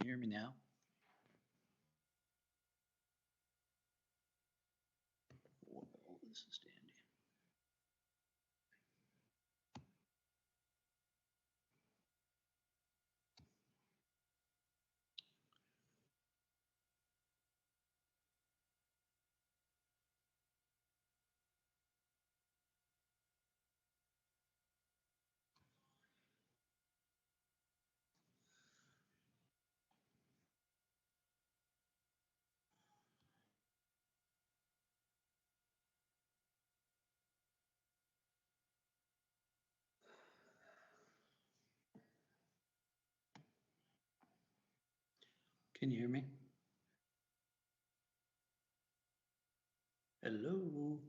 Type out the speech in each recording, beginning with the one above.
you hear me now? Whoa, this is dandy. Can you hear me? Hello?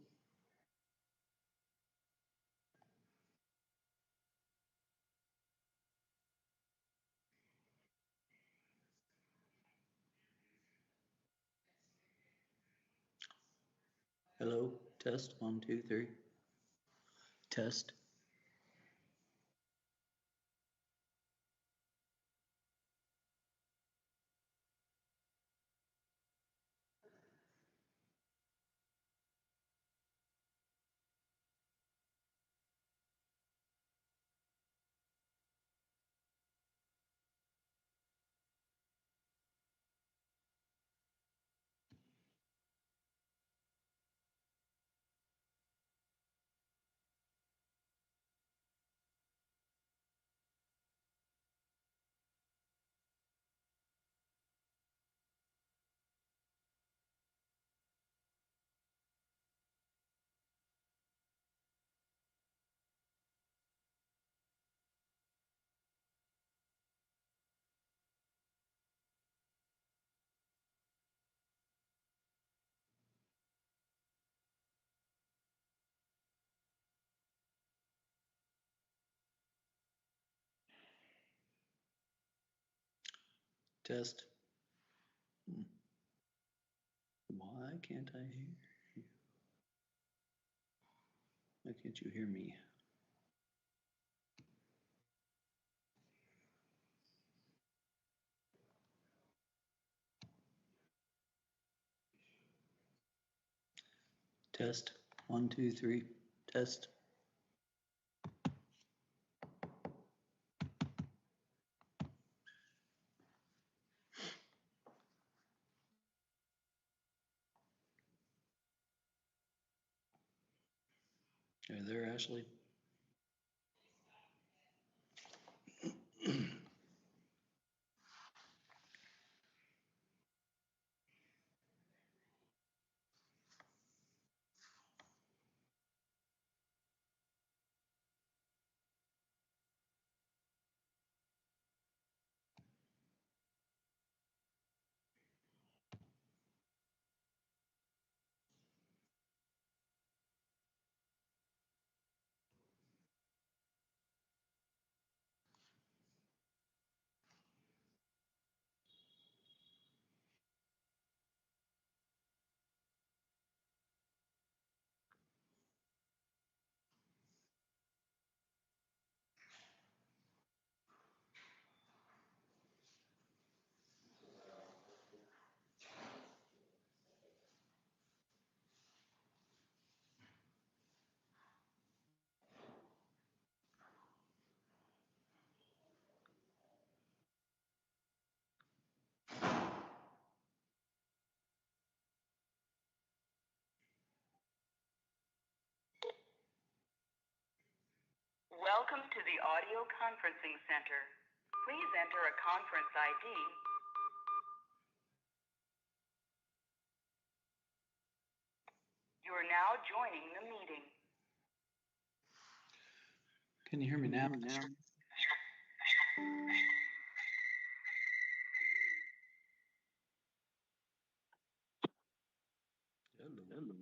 Hello? Test, 1, 2, 3. Test. Test. Why can't I hear you? Why can't you hear me? Test, 1, 2, 3. Test. Are you there, Ashley? Welcome to the audio conferencing center. Please enter a conference ID. You are now joining the meeting. Can you hear me now? Hello.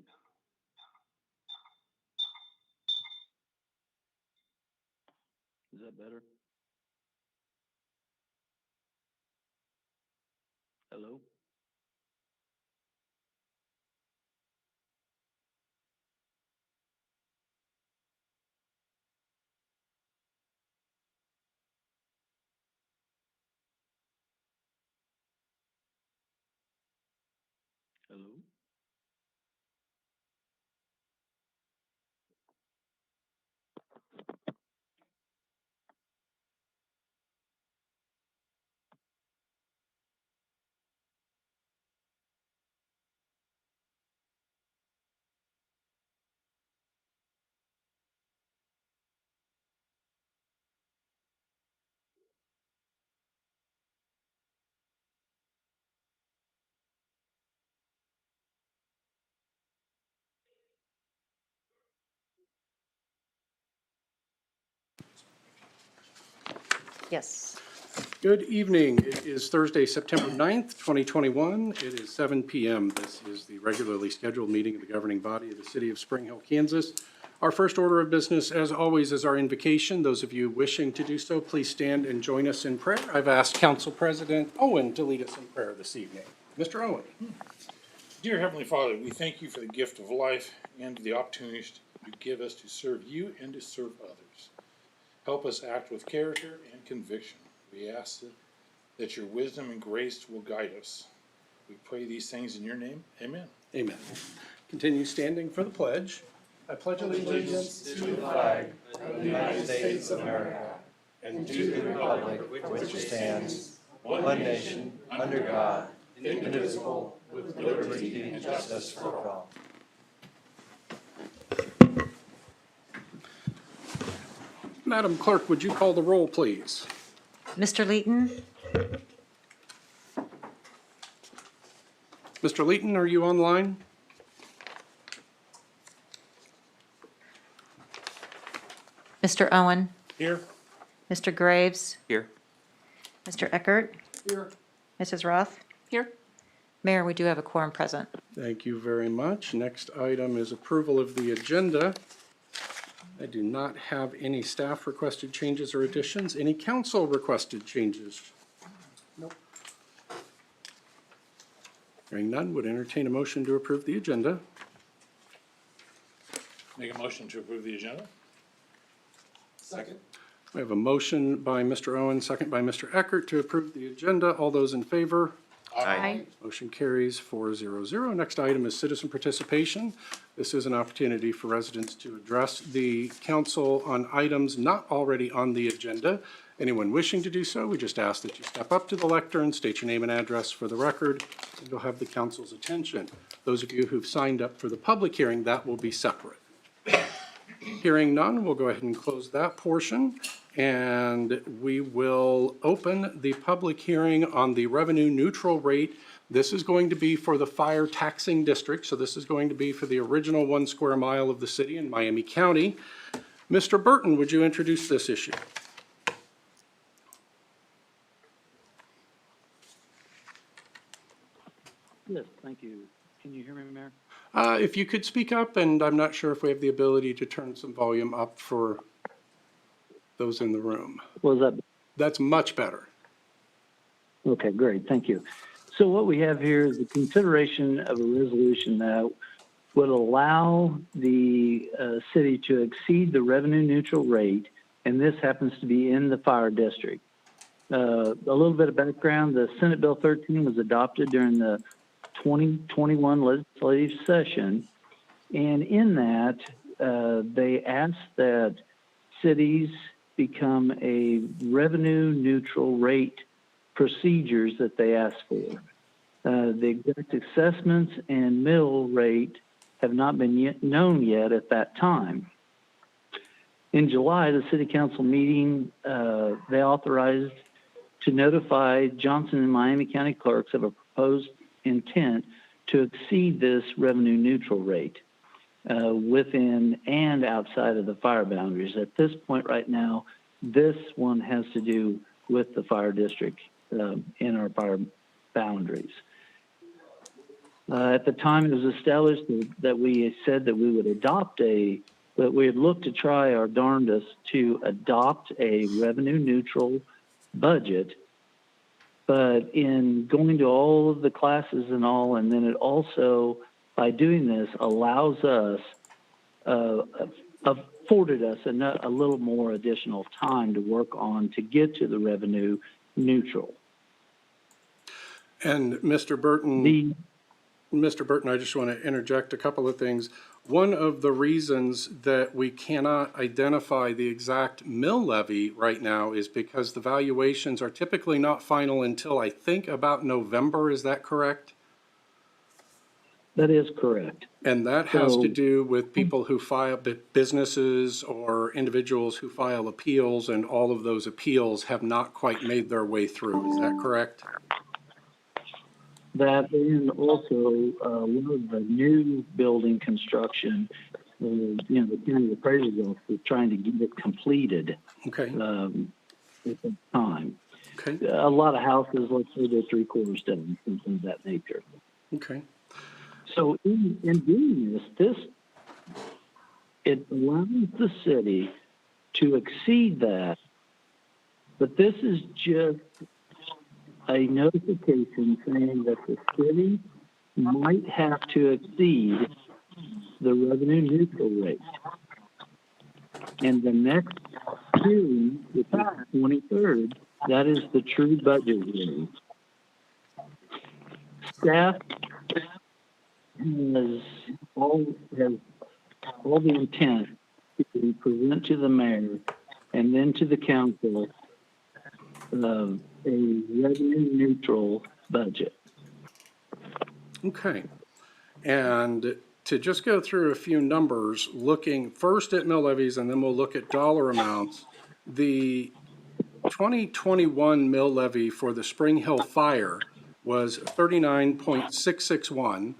Is that better? Hello? Hello? Yes. Good evening. It is Thursday, September 9th, 2021. It is 7 p.m. This is the regularly scheduled meeting of the governing body of the city of Spring Hill, Kansas. Our first order of business, as always, is our invocation. Those of you wishing to do so, please stand and join us in prayer. I've asked Council President Owen to lead us in prayer this evening. Mr. Owen. Dear Heavenly Father, we thank you for the gift of life and the opportunity you give us to serve you and to serve others. Help us act with character and conviction. We ask that your wisdom and grace will guide us. We pray these things in your name. Amen. Amen. Continue standing for the pledge. I pledge allegiance to the flag of the United States of America and to the republic for which it stands, one nation, under God, indivisible, with liberty and justice for all. Madam Clerk, would you call the roll, please? Mr. Leeton? Mr. Leeton, are you online? Mr. Owen? Here. Mr. Graves? Here. Mr. Eckert? Here. Mrs. Roth? Here. Mayor, we do have a quorum present. Thank you very much. Next item is approval of the agenda. I do not have any staff requested changes or additions. Any council requested changes? Nope. Hearing none, would entertain a motion to approve the agenda. Make a motion to approve the agenda. Second. We have a motion by Mr. Owen, second by Mr. Eckert to approve the agenda. All those in favor? Aye. Motion carries 400. Next item is citizen participation. This is an opportunity for residents to address the council on items not already on the agenda. Anyone wishing to do so, we just ask that you step up to the lectern, state your name and address for the record, and you'll have the council's attention. Those of you who've signed up for the public hearing, that will be separate. Hearing none, we'll go ahead and close that portion, and we will open the public hearing on the revenue neutral rate. This is going to be for the fire taxing district, so this is going to be for the original 1 square mile of the city in Miami County. Mr. Burton, would you introduce this issue? Yes, thank you. Can you hear me, Mayor? If you could speak up, and I'm not sure if we have the ability to turn some volume up for those in the room. Was that? That's much better. Okay, great, thank you. So what we have here is the consideration of a resolution that would allow the city to exceed the revenue neutral rate, and this happens to be in the fire district. A little bit of background, the Senate Bill 13 was adopted during the 2021 legislative session, and in that, they asked that cities become a revenue neutral rate procedures that they asked for. The exact assessments and mill rate have not been known yet at that time. In July, the city council meeting, they authorized to notify Johnson and Miami County clerks of a proposed intent to exceed this revenue neutral rate within and outside of the fire boundaries. At this point right now, this one has to do with the fire district in our fire boundaries. At the time it was established that we said that we would that we would look to try our darndest to adopt a revenue neutral budget. But in going to all of the classes and all, and then it also, by doing this, allows us, afforded us a little more additional time to work on to get to the revenue neutral. And Mr. Burton, Mr. Burton, I just want to interject a couple of things. One of the reasons that we cannot identify the exact mill levy right now is because the valuations are typically not final until, I think, about November. Is that correct? That is correct. And that has to So- do with people who file, businesses or individuals who file appeals, and all of those appeals have not quite made their way through. Is that correct? That and also one of the new building construction, the county appraiser's office is trying to get it completed Okay, at the time. okay, A lot of houses, let's say they're 3/4 done, something of that nature. okay. So in doing this, it allows the city to exceed that, but this is just a notification saying that the city might have to exceed the revenue neutral rate. And the next hearing, which is the 23rd, that is the true budget hearing. Staff has all the intent to present to the mayor and then to the council a revenue neutral budget. Okay. And to just go through a few numbers, looking first at mill levies and then we'll look at dollar amounts. The 2021 mill levy for the Spring Hill Fire was 39.661,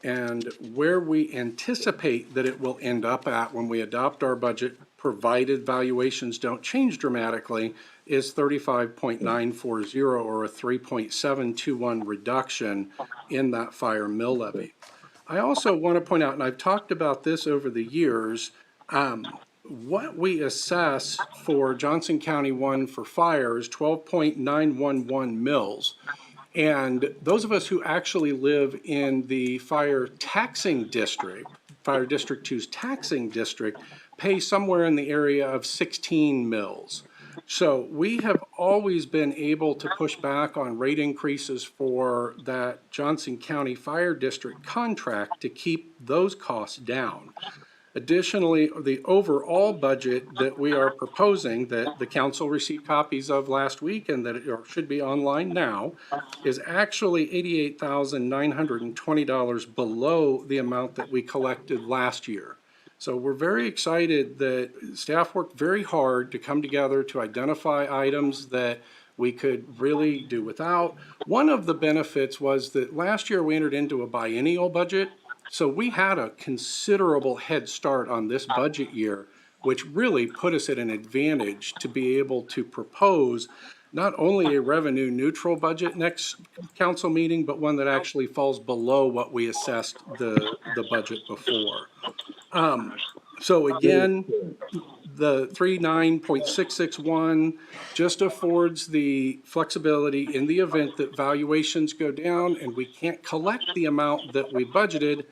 and where we anticipate that it will end up at when we adopt our budget, provided valuations don't change dramatically, is 35.940, or a 3.721 reduction in that fire mill levy. I also want to point out, and I've talked about this over the years, what we assess for Johnson County 1 for fire is 12.911 mills. And those of us who actually live in the fire taxing district, Fire District 2's taxing district, pay somewhere in the area of 16 mills. So we have always been able to push back on rate increases for that Johnson County Fire District contract to keep those costs down. Additionally, the overall budget that we are proposing, that the council received copies of last week and that it should be online now, is actually $88,920 below the amount that we collected last year. So we're very excited that staff worked very hard to come together to identify items that we could really do without. One of the benefits was that last year we entered into a biennial budget. So we had a considerable head start on this budget year, which really put us at an advantage to be able to propose not only a revenue neutral budget next council meeting, but one that actually falls below what we assessed the budget before. So again, the 39.661 just affords the flexibility in the event that valuations go down and we can't collect the amount that we budgeted.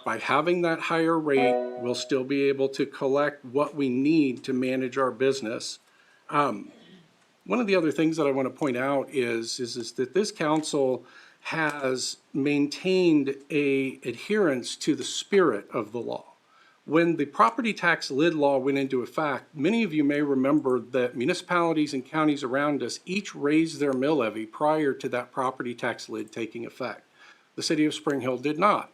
By having that higher rate, we'll still be able to collect what we need to manage our business. One of the other things that I want to point out is that this council has maintained a adherence to the spirit of the law. When the property tax lid law went into effect, many of you may remember that municipalities and counties around us each raised their mill levy prior to that property tax lid taking effect. The city of Spring Hill did not.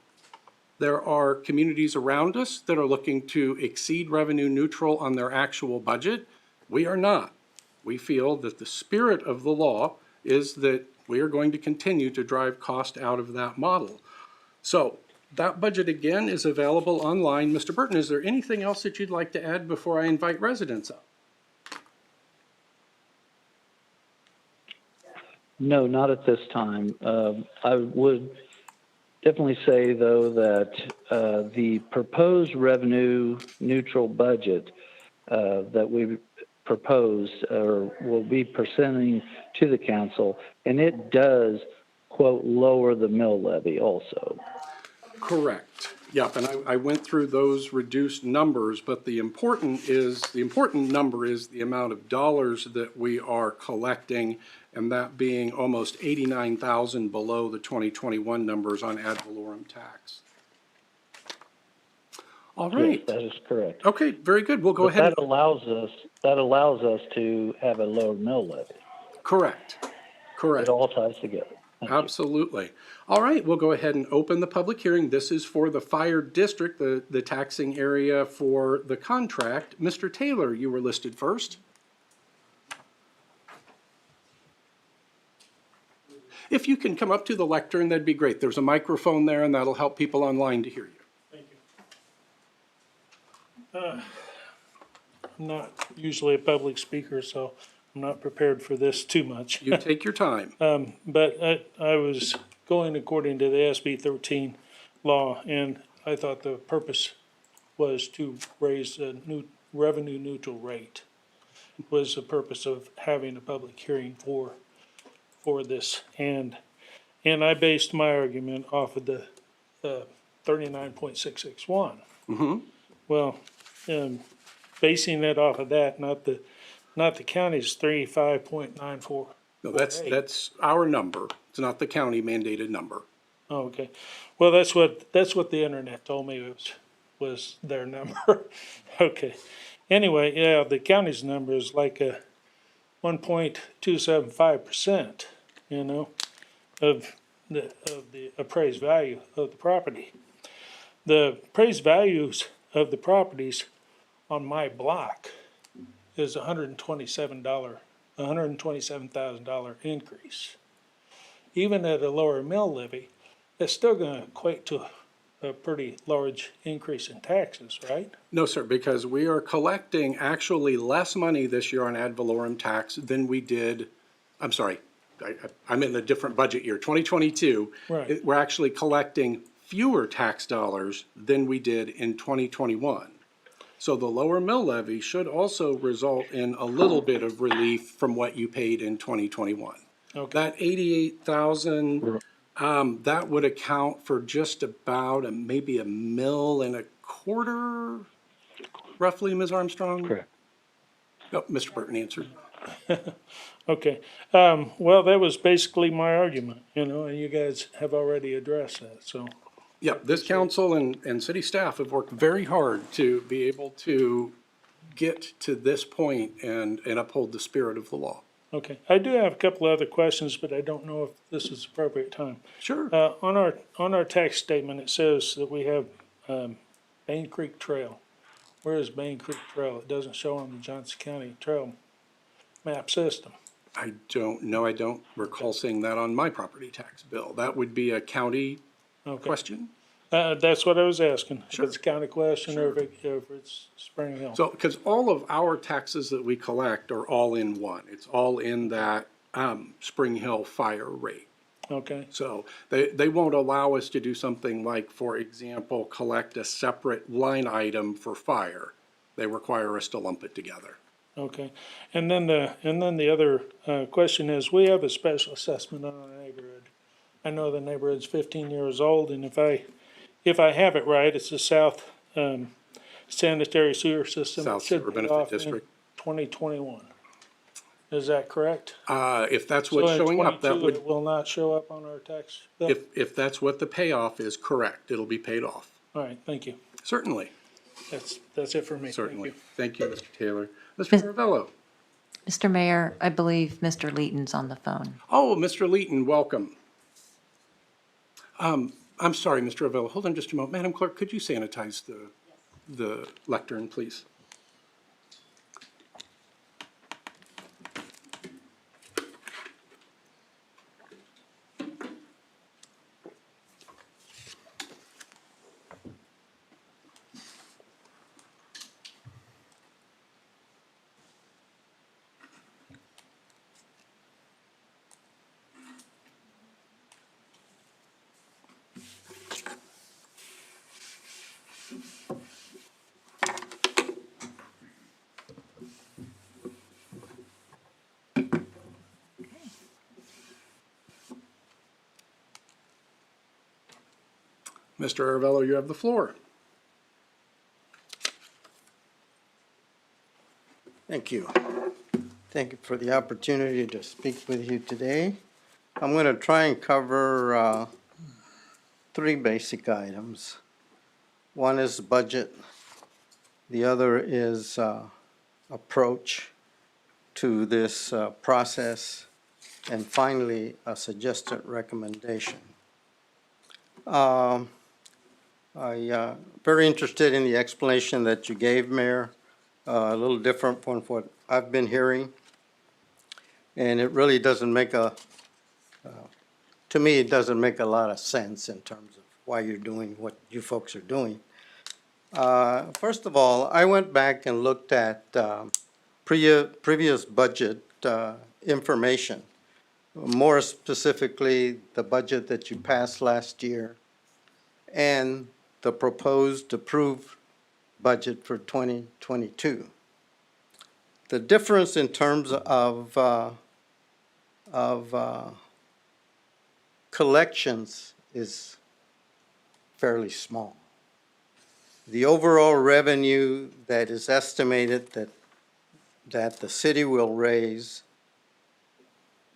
There are communities around us that are looking to exceed revenue neutral on their actual budget. We are not. We feel that the spirit of the law is that we are going to continue to drive cost out of that model. So that budget again is available online. Mr. Burton, is there anything else that you'd like to add before I invite residents up? No, not at this time. I would definitely say, though, that the proposed revenue neutral budget that we propose or will be presenting to the council, and it does, quote, lower the mill levy also. Correct. Yep, and I went through those reduced numbers, but the important number is the amount of dollars that we are collecting and that being almost 89,000 below the 2021 numbers on ad valorem tax. All Yes, right. that is correct. Okay, very good. We'll go But ahead. that allows us to have a lower mill levy. Correct. Correct. It all ties together. Thank you. Absolutely. All right, we'll go ahead and open the public hearing. This is for the fire district, the taxing area for the contract. Mr. Taylor, you were listed first. If you can come up to the lectern, that'd be great. There's a microphone there, and that'll help people online to hear you. Thank you. I'm not usually a public speaker, so I'm not prepared for this too much. You take your time. But I was going according to the SB 13 law, and I thought the purpose was to raise a new revenue neutral rate. Was the purpose of having a public hearing for this, and I based my argument off of the 39.661. Mm-hmm. Well, basing it off of that, not the county's 35.94. No, that's our number. It's not the county mandated number. Oh, okay. Well, that's what the internet told me was their number. Okay. Anyway, yeah, the county's number is like a 1.275%, of the appraised value of the property. The appraised values of the properties on my block is $127,000 increase. Even at a lower mill levy, it's still going to equate to a pretty large increase in taxes, right? No, sir, because we are collecting actually less money this year on ad valorem tax than we did, I'm sorry, I'm in a different budget year, 2022. Right. We're actually collecting fewer tax dollars than we did in 2021. So the lower mill levy should also result in a little bit of relief from what you paid in 2021. Okay. That 88,000, that would account for just about maybe $1.25 roughly, Ms. Armstrong? Correct. Oh, Mr. Burton answered. Okay. Well, that was basically my argument, and you guys have already addressed that, so. Yeah, this council and city staff have worked very hard to be able to get to this point and uphold the spirit of the law. Okay. I do have a couple other questions, but I don't know if this is appropriate time. Sure. On our tax statement, it says that we have Bain Creek Trail. Where is Bain Creek Trail? It doesn't show on the Johnson County Trail map system. I don't know. I don't recall seeing that on my property tax bill. That would be a county Okay. question. That's what I was asking. Sure. If it's a county question or if it's Spring Hill. So, because all of our taxes that we collect are all in one. It's all in that Spring Hill fire rate. Okay. So they won't allow us to do something like, for example, collect a separate line item for fire. They require us to lump it together. Okay. And then the other question is, we have a special assessment on our neighborhood. I know the neighborhood's 15 years old, and if I have it right, it's the South Sanitary Sewer System. South It should Sewer be Benefit off in District. 2021. Is that correct? If that's what's So in showing up, that 22, would, it will not show up on our tax bill? if that's what the payoff is, correct, it'll be paid off. All right, thank you. Certainly, That's it for me. certainly. Thank Thank you, Mr. Taylor. Mr. Caravello. Mr. Mayor, I believe Mr. Leeton's on the phone. Oh, Mr. Leeton, welcome. I'm sorry, Mr. Ravello, hold on just a moment. Madam Clerk, could you sanitize the lectern, please? Mr. Aravello, you have the floor. Thank you. Thank you for the opportunity to speak with you today. I'm going to try and cover three basic items. One is budget. The other is approach to this process. And finally, a suggested recommendation. I'm very interested in the explanation that you gave, Mayor. A little different from what I've been hearing. And it really doesn't make to me, it doesn't make a lot of sense in terms of why you're doing what you folks are doing. First of all, I went back and looked at previous budget information, more specifically the budget that you passed last year and the proposed approved budget for 2022. The difference in terms of collections is fairly small. The overall revenue that is estimated that the city will raise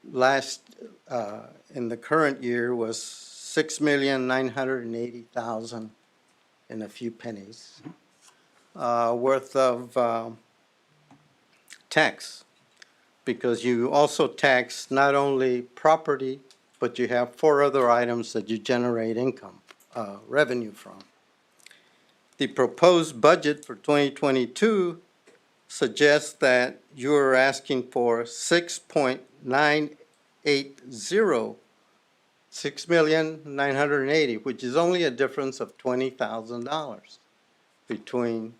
in the current year was $6,980,000 and a few pennies worth of tax, because you also tax not only property, but you have four other items that you generate income, revenue from. The proposed budget for 2022 suggests that you're asking for 6,980, which is only a difference of $20,000 between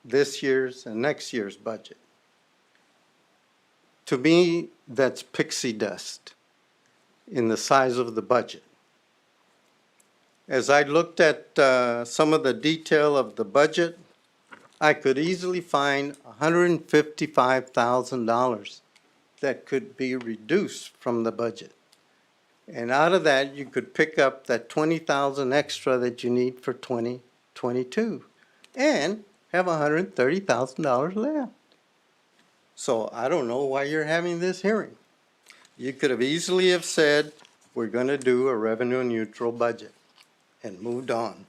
this year's and next year's budget. To me, that's pixie dust in the size of the budget. As I looked at some of the detail of the budget, I could easily find $155,000 that could be reduced from the budget. And out of that, you could pick up that $20,000 extra that you need for 2022 and have $130,000 left. So I don't know why you're having this hearing. You could have easily have said, we're going to do a revenue neutral budget and moved on.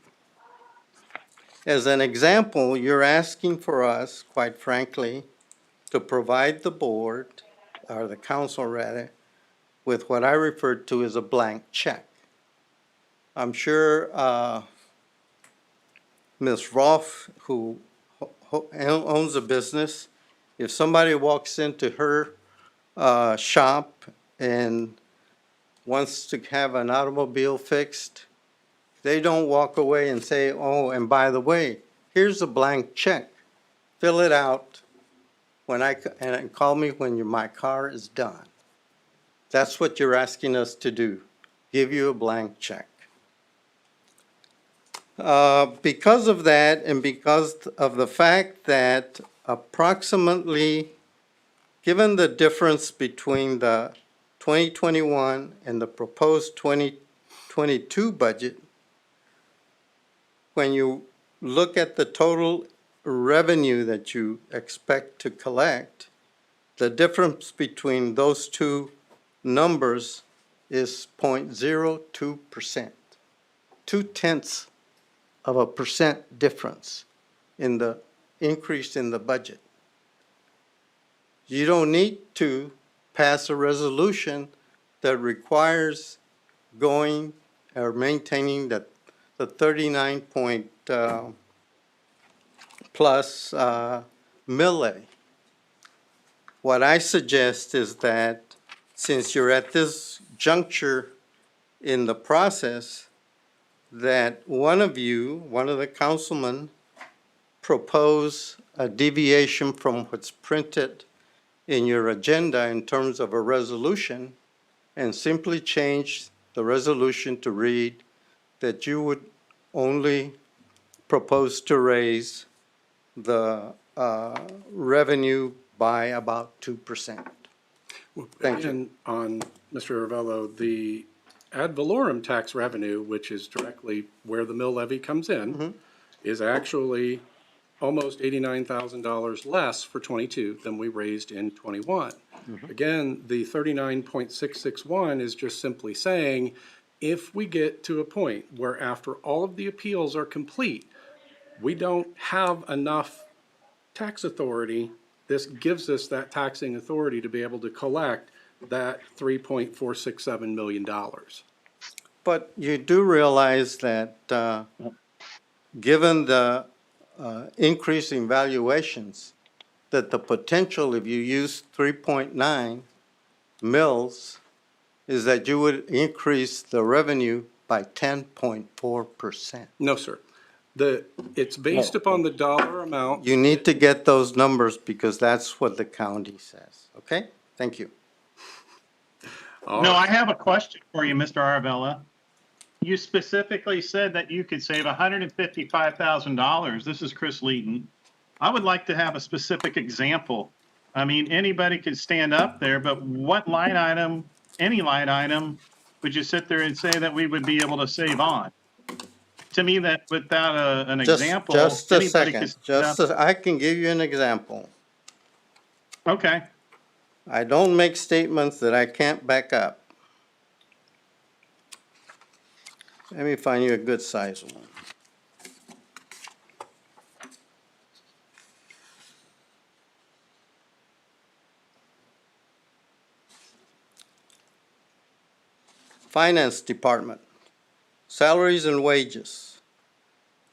As an example, you're asking for us, quite frankly, to provide the board, or the council rather, with what I refer to as a blank check. I'm sure Ms. Rolfe, who owns a business, if somebody walks into her shop and wants to have an automobile fixed, they don't walk away and say, oh, and by the way, here's a blank check. Fill it out and call me when my car is done. That's what you're asking us to do, give you a blank check. Because of that, and because of the fact that approximately, given the difference between the 2021 and the proposed 2022 budget, when you look at the total revenue that you expect to collect, the difference between those two numbers is 0.02%, 0.2% difference in the increase in the budget. You don't need to pass a resolution that requires going or maintaining the 39 point plus mill levy. What I suggest is that since you're at this juncture in the process, that one of the councilmen, propose a deviation from what's printed in your agenda in terms of a resolution, and simply change the resolution to read that you would only propose to raise the revenue by about 2%. Thank you. And on Mr. Ravello, the ad valorem tax revenue, which is directly where the mill levy comes in, is actually almost $89,000 less for '22 than we raised in '21. Again, the 39.661 is just simply saying, if we get to a point where after all of the appeals are complete, we don't have enough tax authority, this gives us that taxing authority to be able to collect that $3.467 million. But you do realize that, given the increasing valuations, that the potential, if you use 3.9 mils, is that you would increase the revenue by 10.4%. No, sir. It's based upon the dollar amount. You need to get those numbers because that's what the county says, okay? Thank you. No, I have a question for you, Mr. Arvella. You specifically said that you could save $155,000. This is Chris Leeton. I would like to have a specific example. I mean, anybody could stand up there, but what line item, any line item, would you sit there and say that we would be able to save on? To me, that without an example, Just a anybody could second, stand up. I can give you an example. Okay. I don't make statements that I can't back up. Let me find you a good size one. Finance Department, salaries and wages.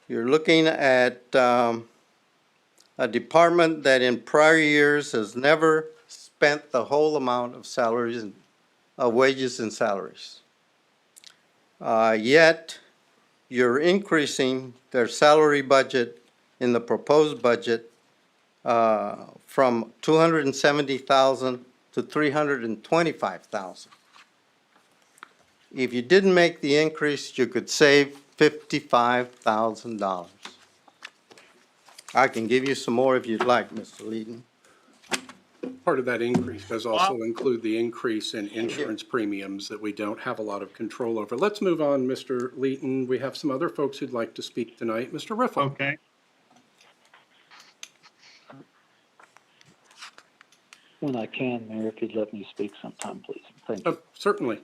You're looking at a department that in prior years has never spent the whole amount of salaries and wages and salaries. Yet, you're increasing their salary budget in the proposed budget from $270,000 to $325,000. If you didn't make the increase, you could save $55,000. I can give you some more if you'd like, Mr. Leeton. Part of that increase does also include the increase in insurance premiums that we don't have a lot of control over. Let's move on, Mr. Leeton. We have some other folks who'd like to speak tonight. Mr. Riffle. Okay. When I can, Mayor, if you'd let me speak sometime, please. Thank you. Certainly.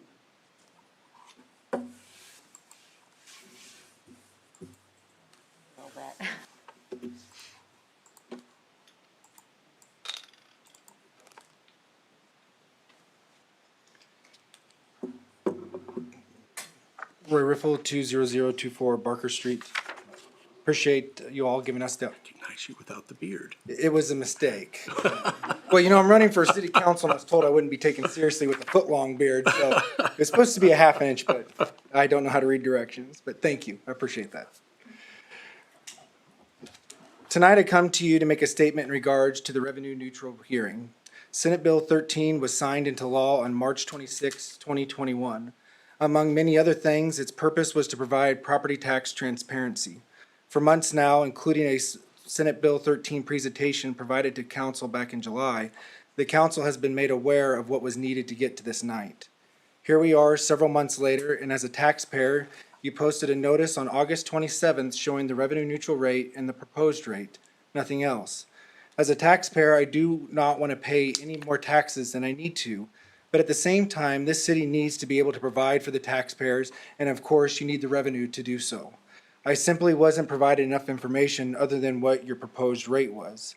Roy Riffle, 20024 Barker Street. Appreciate you all giving us the, Recognize you without the beard. it was a mistake. Well, you know, I'm running for city council and I was told I wouldn't be taken seriously with a foot-long beard, so it's supposed to be a half inch, but I don't know how to read directions, but thank you, I appreciate that. Tonight I come to you to make a statement in regards to the revenue neutral hearing. Senate Bill 13 was signed into law on March 26, 2021. Among many other things, its purpose was to provide property tax transparency. For months now, including a Senate Bill 13 presentation provided to council back in July, the council has been made aware of what was needed to get to this night. Here we are several months later, and as a taxpayer, you posted a notice on August 27th showing the revenue neutral rate and the proposed rate, nothing else. As a taxpayer, I do not want to pay any more taxes than I need to, but at the same time, this city needs to be able to provide for the taxpayers, and of course, you need the revenue to do so. I simply wasn't provided enough information other than what your proposed rate was.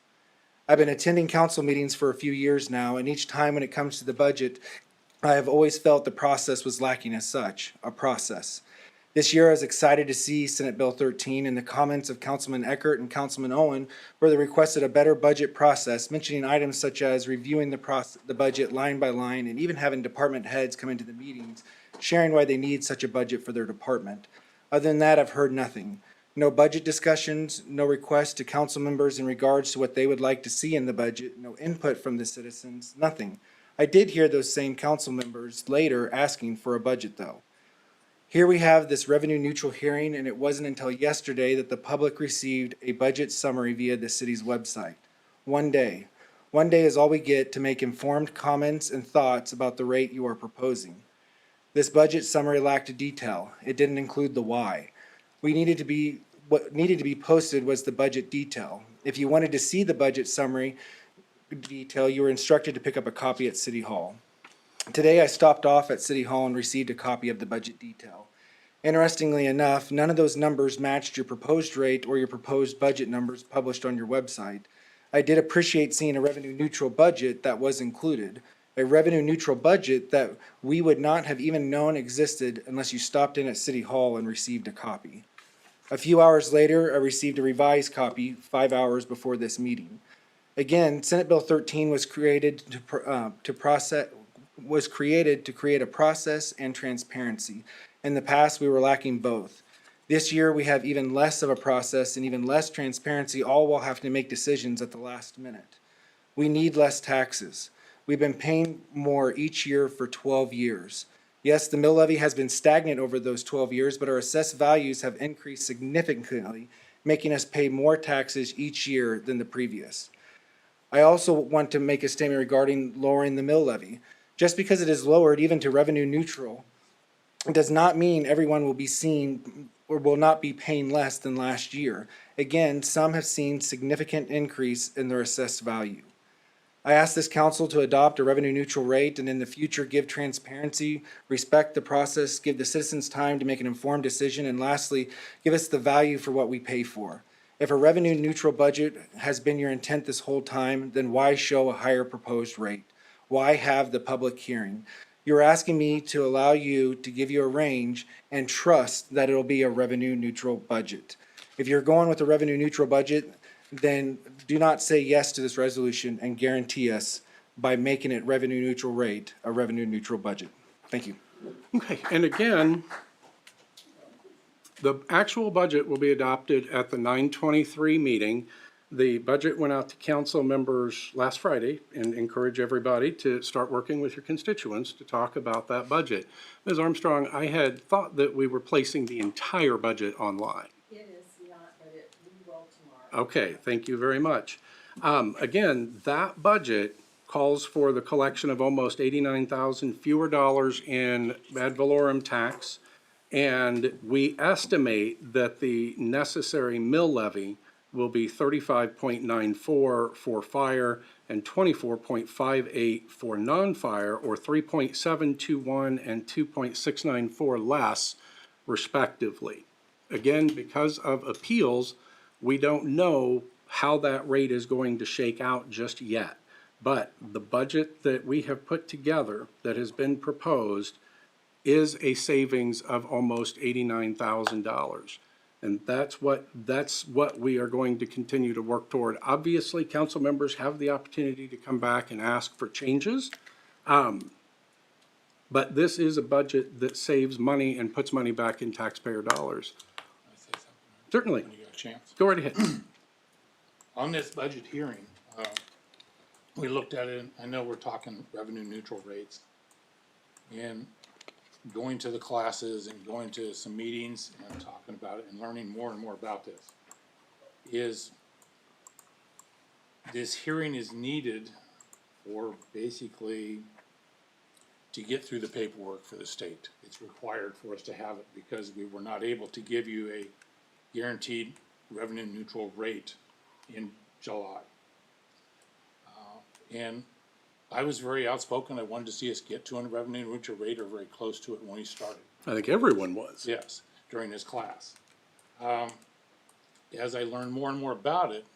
I've been attending council meetings for a few years now, and each time when it comes to the budget, I have always felt the process was lacking as such, a process. This year, I was excited to see Senate Bill 13 and the comments of Councilman Eckert and Councilman Owen, where they requested a better budget process, mentioning items such as reviewing the budget line by line and even having department heads come into the meetings, sharing why they need such a budget for their department. Other than that, I've heard nothing. No budget discussions, no requests to council members in regards to what they would like to see in the budget, no input from the citizens, nothing. I did hear those same council members later asking for a budget though. Here we have this revenue neutral hearing, and it wasn't until yesterday that the public received a budget summary via the city's website. One day. One day is all we get to make informed comments and thoughts about the rate you are proposing. This budget summary lacked detail. It didn't include the why. What needed to be posted was the budget detail. If you wanted to see the budget summary detail, you were instructed to pick up a copy at City Hall. Today, I stopped off at City Hall and received a copy of the budget detail. Interestingly enough, none of those numbers matched your proposed rate or your proposed budget numbers published on your website. I did appreciate seeing a revenue-neutral budget that was included, a revenue-neutral budget that we would not have even known existed unless you stopped in at City Hall and received a copy. A few hours later, I received a revised copy 5 hours before this meeting. Again, Senate Bill 13 was created to create a process and transparency. In the past, we were lacking both. This year, we have even less of a process and even less transparency, all while having to make decisions at the last minute. We need less taxes. We've been paying more each year for 12 years. Yes, the mill levy has been stagnant over those 12 years, but our assessed values have increased significantly, making us pay more taxes each year than the previous. I also want to make a statement regarding lowering the mill levy. Just because it is lowered even to revenue neutral, it does not mean everyone will be seen or will not be paying less than last year. Again, some have seen significant increase in their assessed value. I ask this council to adopt a revenue neutral rate and in the future give transparency, respect the process, give the citizens time to make an informed decision, and lastly, give us the value for what we pay for. If a revenue neutral budget has been your intent this whole time, then why show a higher proposed rate? Why have the public hearing? You're asking me to allow you to give you a range and trust that it'll be a revenue neutral budget. If you're going with a revenue neutral budget, then do not say yes to this resolution and guarantee us by making it revenue neutral rate, a revenue neutral budget. Thank you. Okay, and again, the actual budget will be adopted at the 9/23 meeting. The budget went out to council members last Friday and encourage everybody to start working with your constituents to talk about that budget. Ms. Armstrong, I had thought that we were placing the entire budget online. It is not, but we will tomorrow. Okay, thank you very much. Again, that budget calls for the collection of almost 89,000 fewer dollars in ad valorem tax. And we estimate that the necessary mill levy will be 35.94 for fire and 24.58 for non-fire, or 3.721 and 2.694 less respectively. Again, because of appeals, we don't know how that rate is going to shake out just yet. But the budget that we have put together that has been proposed is a savings of almost $89,000. And that's what we are going to continue to work toward. Obviously, council members have the opportunity to come back and ask for changes. But this is a budget that saves money and puts money back in taxpayer dollars. Can I say something? Certainly. When you get a chance. Go right ahead. On this budget hearing, we looked at it, I know we're talking revenue neutral rates. And going to the classes and going to some meetings and talking about it and learning more and more about this hearing is needed for basically to get through the paperwork for the state. It's required for us to have it because we were not able to give you a guaranteed revenue neutral rate in July. And I was very outspoken. I wanted to see us get to a revenue neutral rate or very close to it when we started. I think everyone was. Yes, during this class. As I learned more and more about it,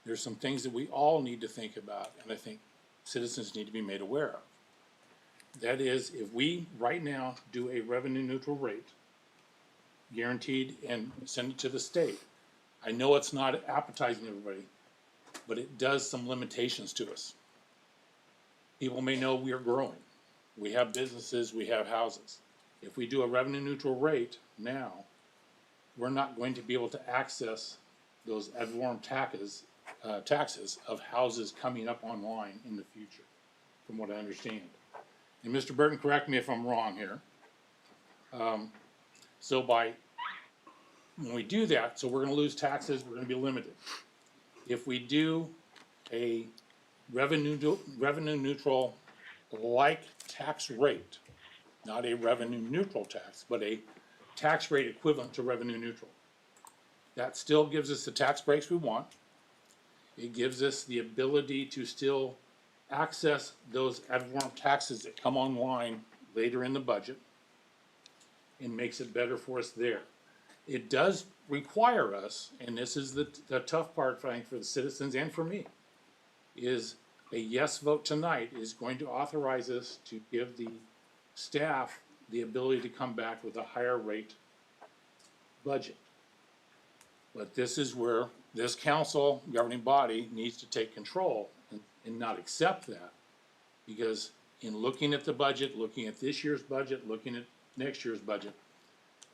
there's some things that we all need to think about, and I think citizens need to be made aware of. That is, if we right now do a revenue neutral rate, guaranteed, and send it to the state, I know it's not appetizing everybody, but it does some limitations to us. People may know we are growing. We have businesses, we have houses. If we do a revenue neutral rate now, we're not going to be able to access those ad valorem taxes of houses coming up online in the future, from what I understand. And Mr. Burton, correct me if I'm wrong here. So when we do that, so we're gonna lose taxes, we're gonna be limited. If we do a revenue neutral like tax rate, not a revenue neutral tax, but a tax rate equivalent to revenue neutral. That still gives us the tax breaks we want. It gives us the ability to still access those ad valorem taxes that come online later in the budget and makes it better for us there. It does require us, and this is the tough part, I think, for the citizens and for me, is a yes vote tonight is going to authorize us to give the staff the ability to come back with a higher rate budget. But this is where this council, governing body, needs to take control and not accept that. Because in looking at the budget, looking at this year's budget, looking at next year's budget,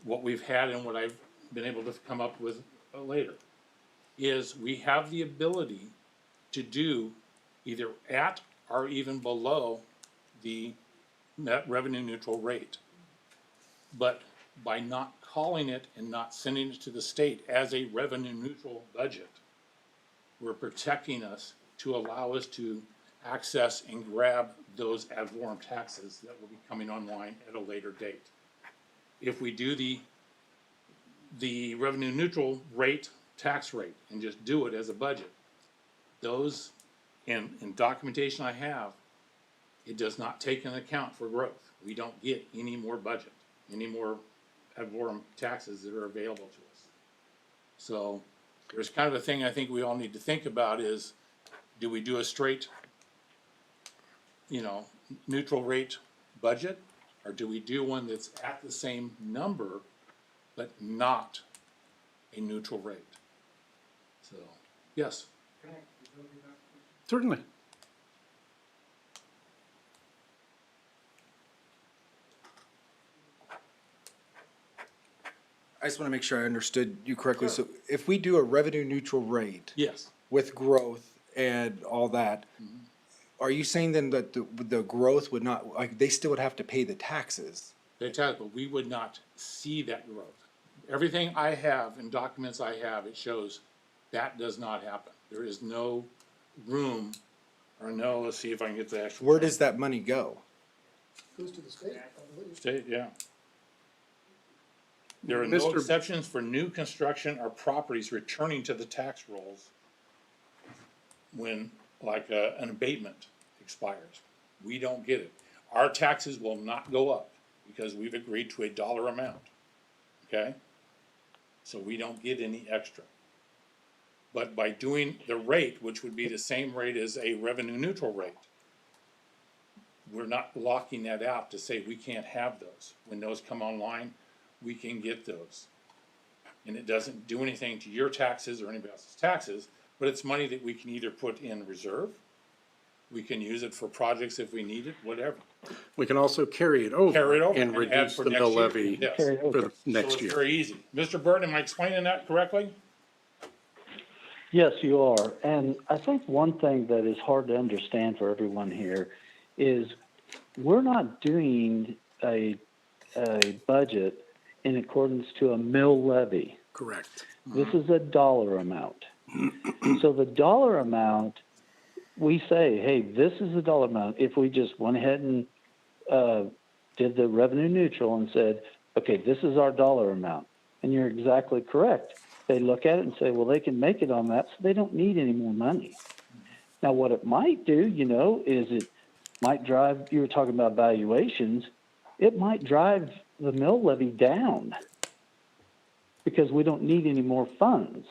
what we've had and what I've been able to come up with later is we have the ability to do either at or even below the net revenue neutral rate. But by not calling it and not sending it to the state as a revenue neutral budget, we're protecting us to allow us to access and grab those ad valorem taxes that will be coming online at a later date. If we do the revenue neutral rate, tax rate, and just do it as a budget, those, in documentation I have, it does not take into account for growth. We don't get any more budget, any more ad valorem taxes that are available to us. So there's kind of a thing I think we all need to think about is, do we do a straight, neutral rate budget? Or do we do one that's at the same number, but not a neutral rate? So, yes. Certainly. I just want to make sure I understood you correctly. So if we do a revenue neutral rate Yes. with growth and all that, are you saying then that the growth would not, like, they still would have to pay the taxes? But we would not see that growth. Everything I have and documents I have, it shows that does not happen. There is no room or no, let's see if I can get the actual. Where does that money go? Goes to the state, I believe. State, yeah. There are no Mr. exceptions for new construction or properties returning to the tax rolls when, like, an abatement expires. We don't get it. Our taxes will not go up because we've agreed to a dollar amount, okay? So we don't get any extra. But by doing the rate, which would be the same rate as a revenue neutral rate, we're not locking that out to say we can't have those. When those come online, we can get those. And it doesn't do anything to your taxes or anybody else's taxes, but it's money that we can either put in reserve, we can use it for projects if we need it, whatever. We can also carry it over and add reduce for the next mill year. levy Yes. Carry it for over. the next So it's year. very easy. Mr. Burton, am I explaining that correctly? Yes, you are. And I think one thing that is hard to understand for everyone here is we're not doing a budget in accordance to a mill levy. Correct. This is a dollar amount. So the dollar amount, we say, hey, this is the dollar amount. If we just went ahead and did the revenue neutral and said, okay, this is our dollar amount. And you're exactly correct. They look at it and say, well, they can make it on that, so they don't need any more money. Now, what it might do, is it might drive, you were talking about valuations, it might drive the mill levy down because we don't need any more funds.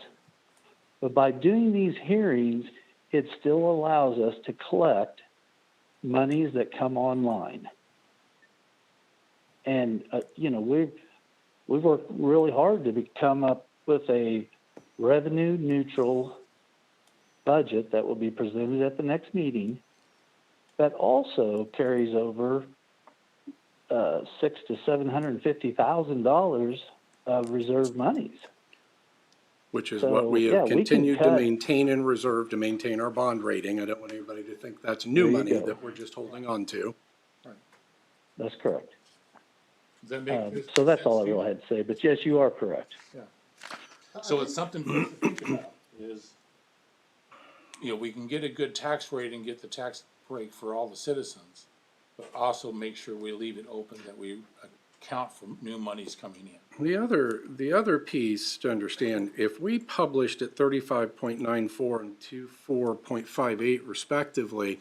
But by doing these hearings, it still allows us to collect monies that come online. And, we've worked really hard to come up with a revenue neutral budget that will be presented at the next meeting that also carries over $600,000 to $750,000 of reserve monies. Which is So, what we yeah, have we can continued to cut- maintain in reserve to maintain our bond rating. I don't want anybody to think that's new There you money go. that we're just holding on to. That's correct. Does that make So that's all I sense to you? really had to say. But yes, you are correct. So it's something for us to think about is, we can get a good tax rate and get the tax break for all the citizens, but also make sure we leave it open that we account for new monies coming in. the other piece to understand, if we published at 35.94 and 24.58 respectively,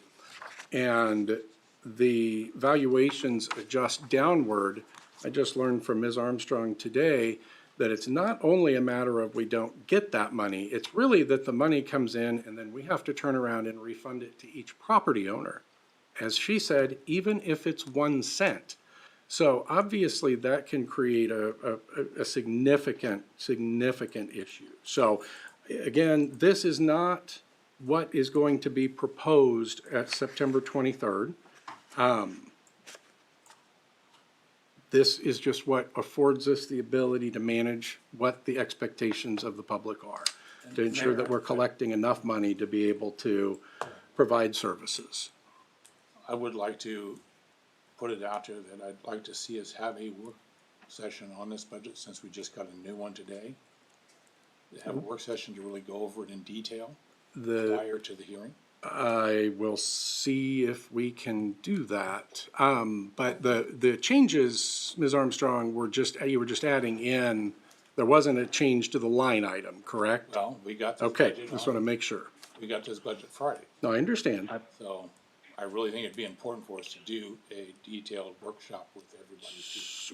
and the valuations adjust downward, I just learned from Ms. Armstrong today that it's not only a matter of we don't get that money, it's really that the money comes in and then we have to turn around and refund it to each property owner. As she said, even if it's 1 cent. So obviously that can create a significant issue. So again, this is not what is going to be proposed at September 23rd. This is just what affords us the ability to manage what the expectations of the public are, to ensure that we're collecting enough money to be able to provide services. I would like to put it out there that I'd like to see us have a work session on this budget, since we just got a new one today. Have a work session to really go over it in detail prior to the hearing. I will see if we can do that. But the changes, Ms. Armstrong, you were just adding in, there wasn't a change to the line item, correct? Well, we got this Okay, budget just want to on- make sure. We got this budget Friday, No, I understand. so I really think it'd be important for us to do a detailed workshop with everybody.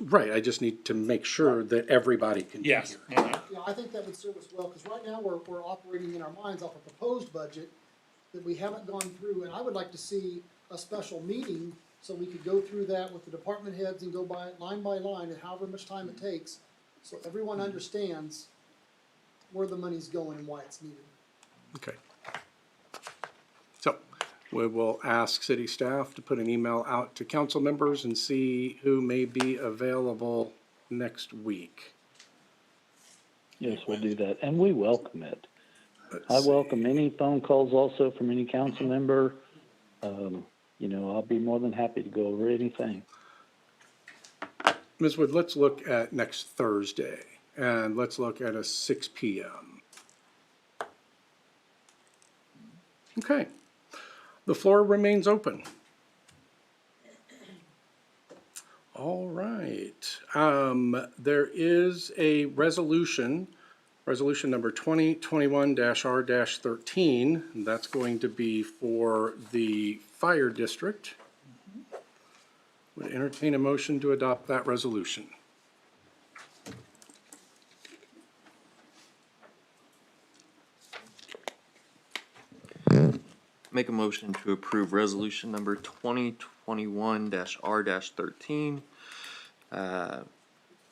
Right, I just need to make sure that everybody can be here. Yeah, I think that would serve us well, because right now we're operating in our minds off a proposed budget that we haven't gone through, and I would like to see a special meeting so we could go through that with the department heads and go by line, and however much time it takes, so everyone understands where the money's going and why it's needed. Okay. So we will ask city staff to put an email out to council members and see who may be available next week. Yes, we'll do that, and we welcome it. I welcome any phone calls also from any council member. I'll be more than happy to go over anything. Ms. Wood, let's look at next Thursday, and let's look at a 6 p.m. Okay. The floor remains open. All right. There is a resolution number 2021-R-13, and that's going to be for the fire district. Would entertain a motion to adopt that resolution. Make a motion to approve resolution number 2021-R-13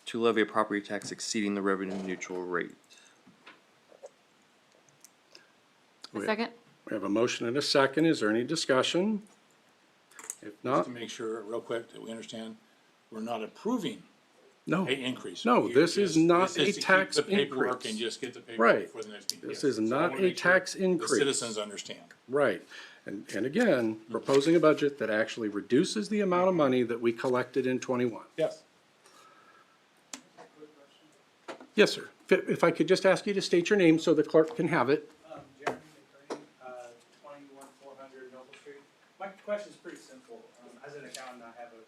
to levy a property tax exceeding the revenue neutral rate. Second? We have a motion and a second. Is there any discussion? If Just not, to make sure, real quick, that we understand, we're not approving no. a increase. No, We're this is not this is a to tax keep the paperwork increase. and just get the paperwork Right. for the next meeting. This Yes. is So I not wanna a make sure tax increase. The citizens understand. Right. And again, proposing a budget that actually reduces the amount of money that we collected in '21. Yes. Yes, sir. If I could just ask you to state your name so the clerk can have it. Jeremy McCurney, 21,400 Noble Street. My question is pretty simple. As an accountant, I have a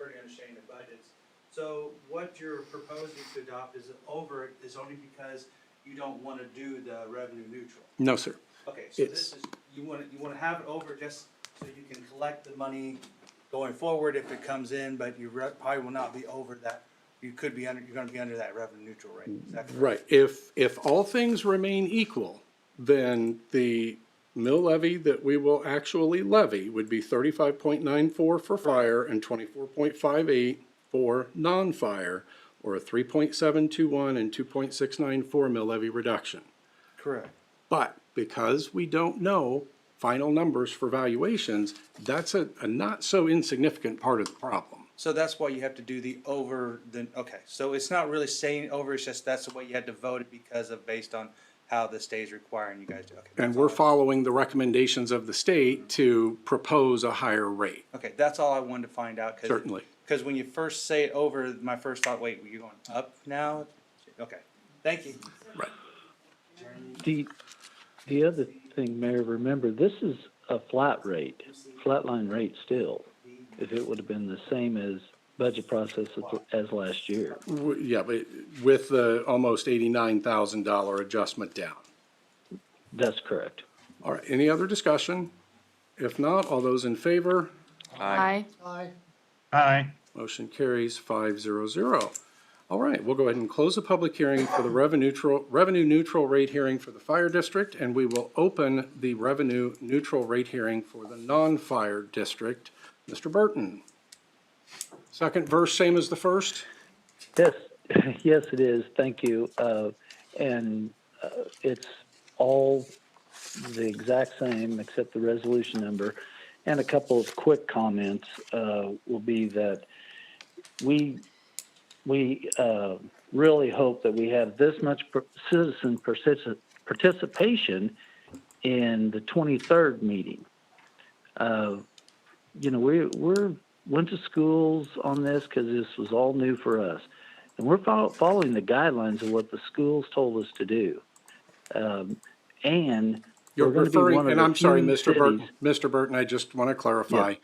pretty understanding of budgets. So what you're proposing to adopt is only because you don't want to do the revenue neutral? No, sir. Okay, so this is, you want to have it over just so you can collect the money going forward if it comes in, but you probably will not be over that. You're going to be under that revenue neutral rate. Is that correct? Right. If all things remain equal, then the mill levy that we will actually levy would be 35.94 for fire and 24.58 for non-fire, or a 3.721 and 2.694 mill levy reduction. Correct. But because we don't know final numbers for valuations, that's a not so insignificant part of the problem. So that's why you have to do the over, okay, so it's not really saying over, it's just that's the way you had to vote it because of, based on how the state is requiring you guys to, okay. And we're following the recommendations of the state to propose a higher rate. Okay, that's all I wanted to find out. Certainly. Because when you first say it over, my first thought, wait, you're going up now? Okay, thank you. Right. The other thing, Mayor, remember, this is a flat line rate still. If it would have been the same as budget process as last year. Yeah, but with the almost $89,000 adjustment down. That's correct. All right, any other discussion? If not, all those in favor? Aye. Aye. Aye. Motion carries 500. All right, we'll go ahead and close the public hearing for the revenue neutral rate hearing for the fire district, and we will open the revenue neutral rate hearing for the non-fire district. Mr. Burton. Second verse, same as the first? Yes, yes, it is. Thank you. It's all the exact same except the resolution number. And a couple of quick comments will be that we really hope that we have this much citizen participation in the 23rd meeting. We're went to schools on this because this was all new for us, and we're following the guidelines of what the schools told us to do. And You're we're going to be referring, one of and the I'm sorry, few Mr. Burton. cities- Mr. Burton, I just want to clarify.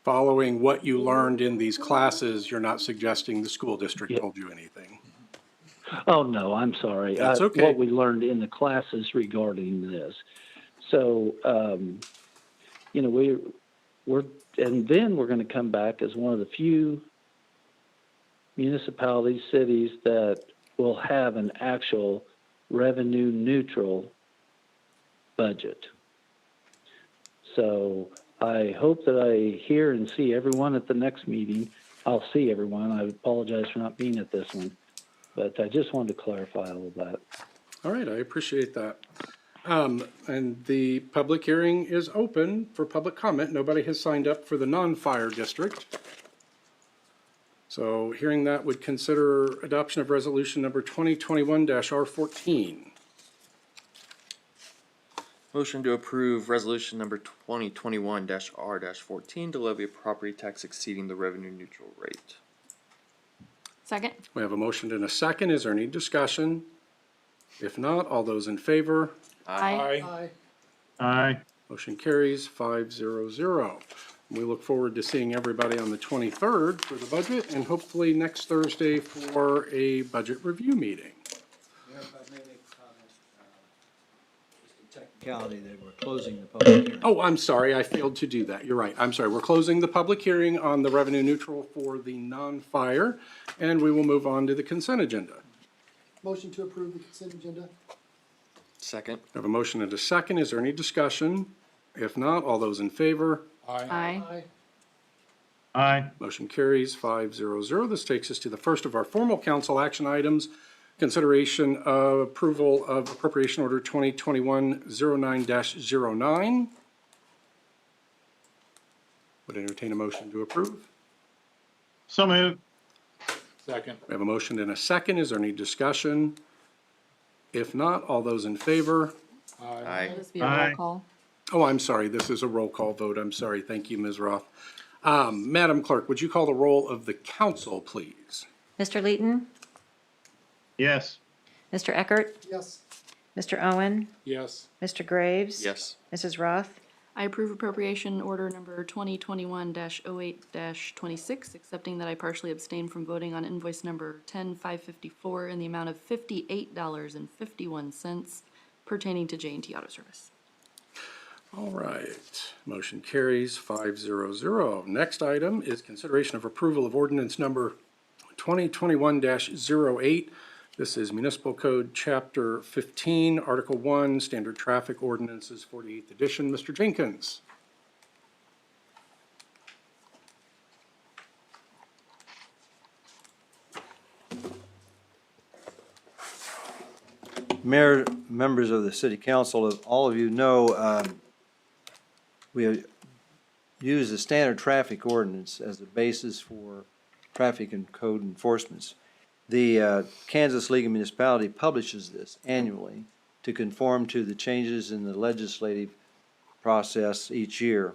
Following what you learned in these classes, you're not suggesting the school district told you anything. Oh, no, I'm sorry. That's okay. What we learned in the classes regarding this. So, and then we're going to come back as one of the few municipalities, cities that will have an actual revenue neutral budget. So I hope that I hear and see everyone at the next meeting. I'll see everyone. I apologize for not being at this one, but I just wanted to clarify all of that. All right, I appreciate that. And the public hearing is open for public comment. Nobody has signed up for the non-fire district. So hearing that, would consider adoption of resolution number 2021-R14. Motion to approve resolution number 2021-R-14 to levy a property tax exceeding the revenue neutral rate. Second. We have a motion and a second. Is there any discussion? If not, all those in favor? Aye. Aye. Aye. Motion carries 500. We look forward to seeing everybody on the 23rd for the budget and hopefully next Thursday for a budget review meeting. Mayor, if I may make a comment, just a technicality that we're closing the public hearing. Oh, I'm sorry, I failed to do that. You're right. I'm sorry. We're closing the public hearing on the revenue neutral for the non-fire, and we will move on to the consent agenda. Motion to approve the consent agenda. Second. I have a motion and a second. Is there any discussion? If not, all those in favor? Aye. Aye. Aye. Motion carries 500. This takes us to the first of our formal council action items, consideration of approval of appropriation order 2021-09-09. Would entertain a motion to approve. So moved. Second. We have a motion and a second. Is there any discussion? If not, all those in favor? Aye. Will this be a Aye. roll call? Oh, I'm sorry. This is a roll call vote. I'm sorry. Thank you, Ms. Roth. Madam Clerk, would you call the roll of the council, please? Mr. Leeton, Yes. Mr. Eckert, Yes. Mr. Owen, Yes. Mr. Graves. Yes. Mrs. Roth. I approve appropriation order number 2021-08-26, accepting that I partially abstain from voting on invoice number 10554 in the amount of $58.51 pertaining to J&T Auto Service. All right. Motion carries 500. Next item is consideration of approval of ordinance number 2021-08. This is Municipal Code Chapter 15, Article 1, Standard Traffic Ordinances, 48th edition. Mr. Jenkins. Mayor, members of the city council, all of you know, we use the standard traffic ordinance as the basis for traffic and code enforcements. The Kansas League of Municipality publishes this annually to conform to the changes in the legislative process each year.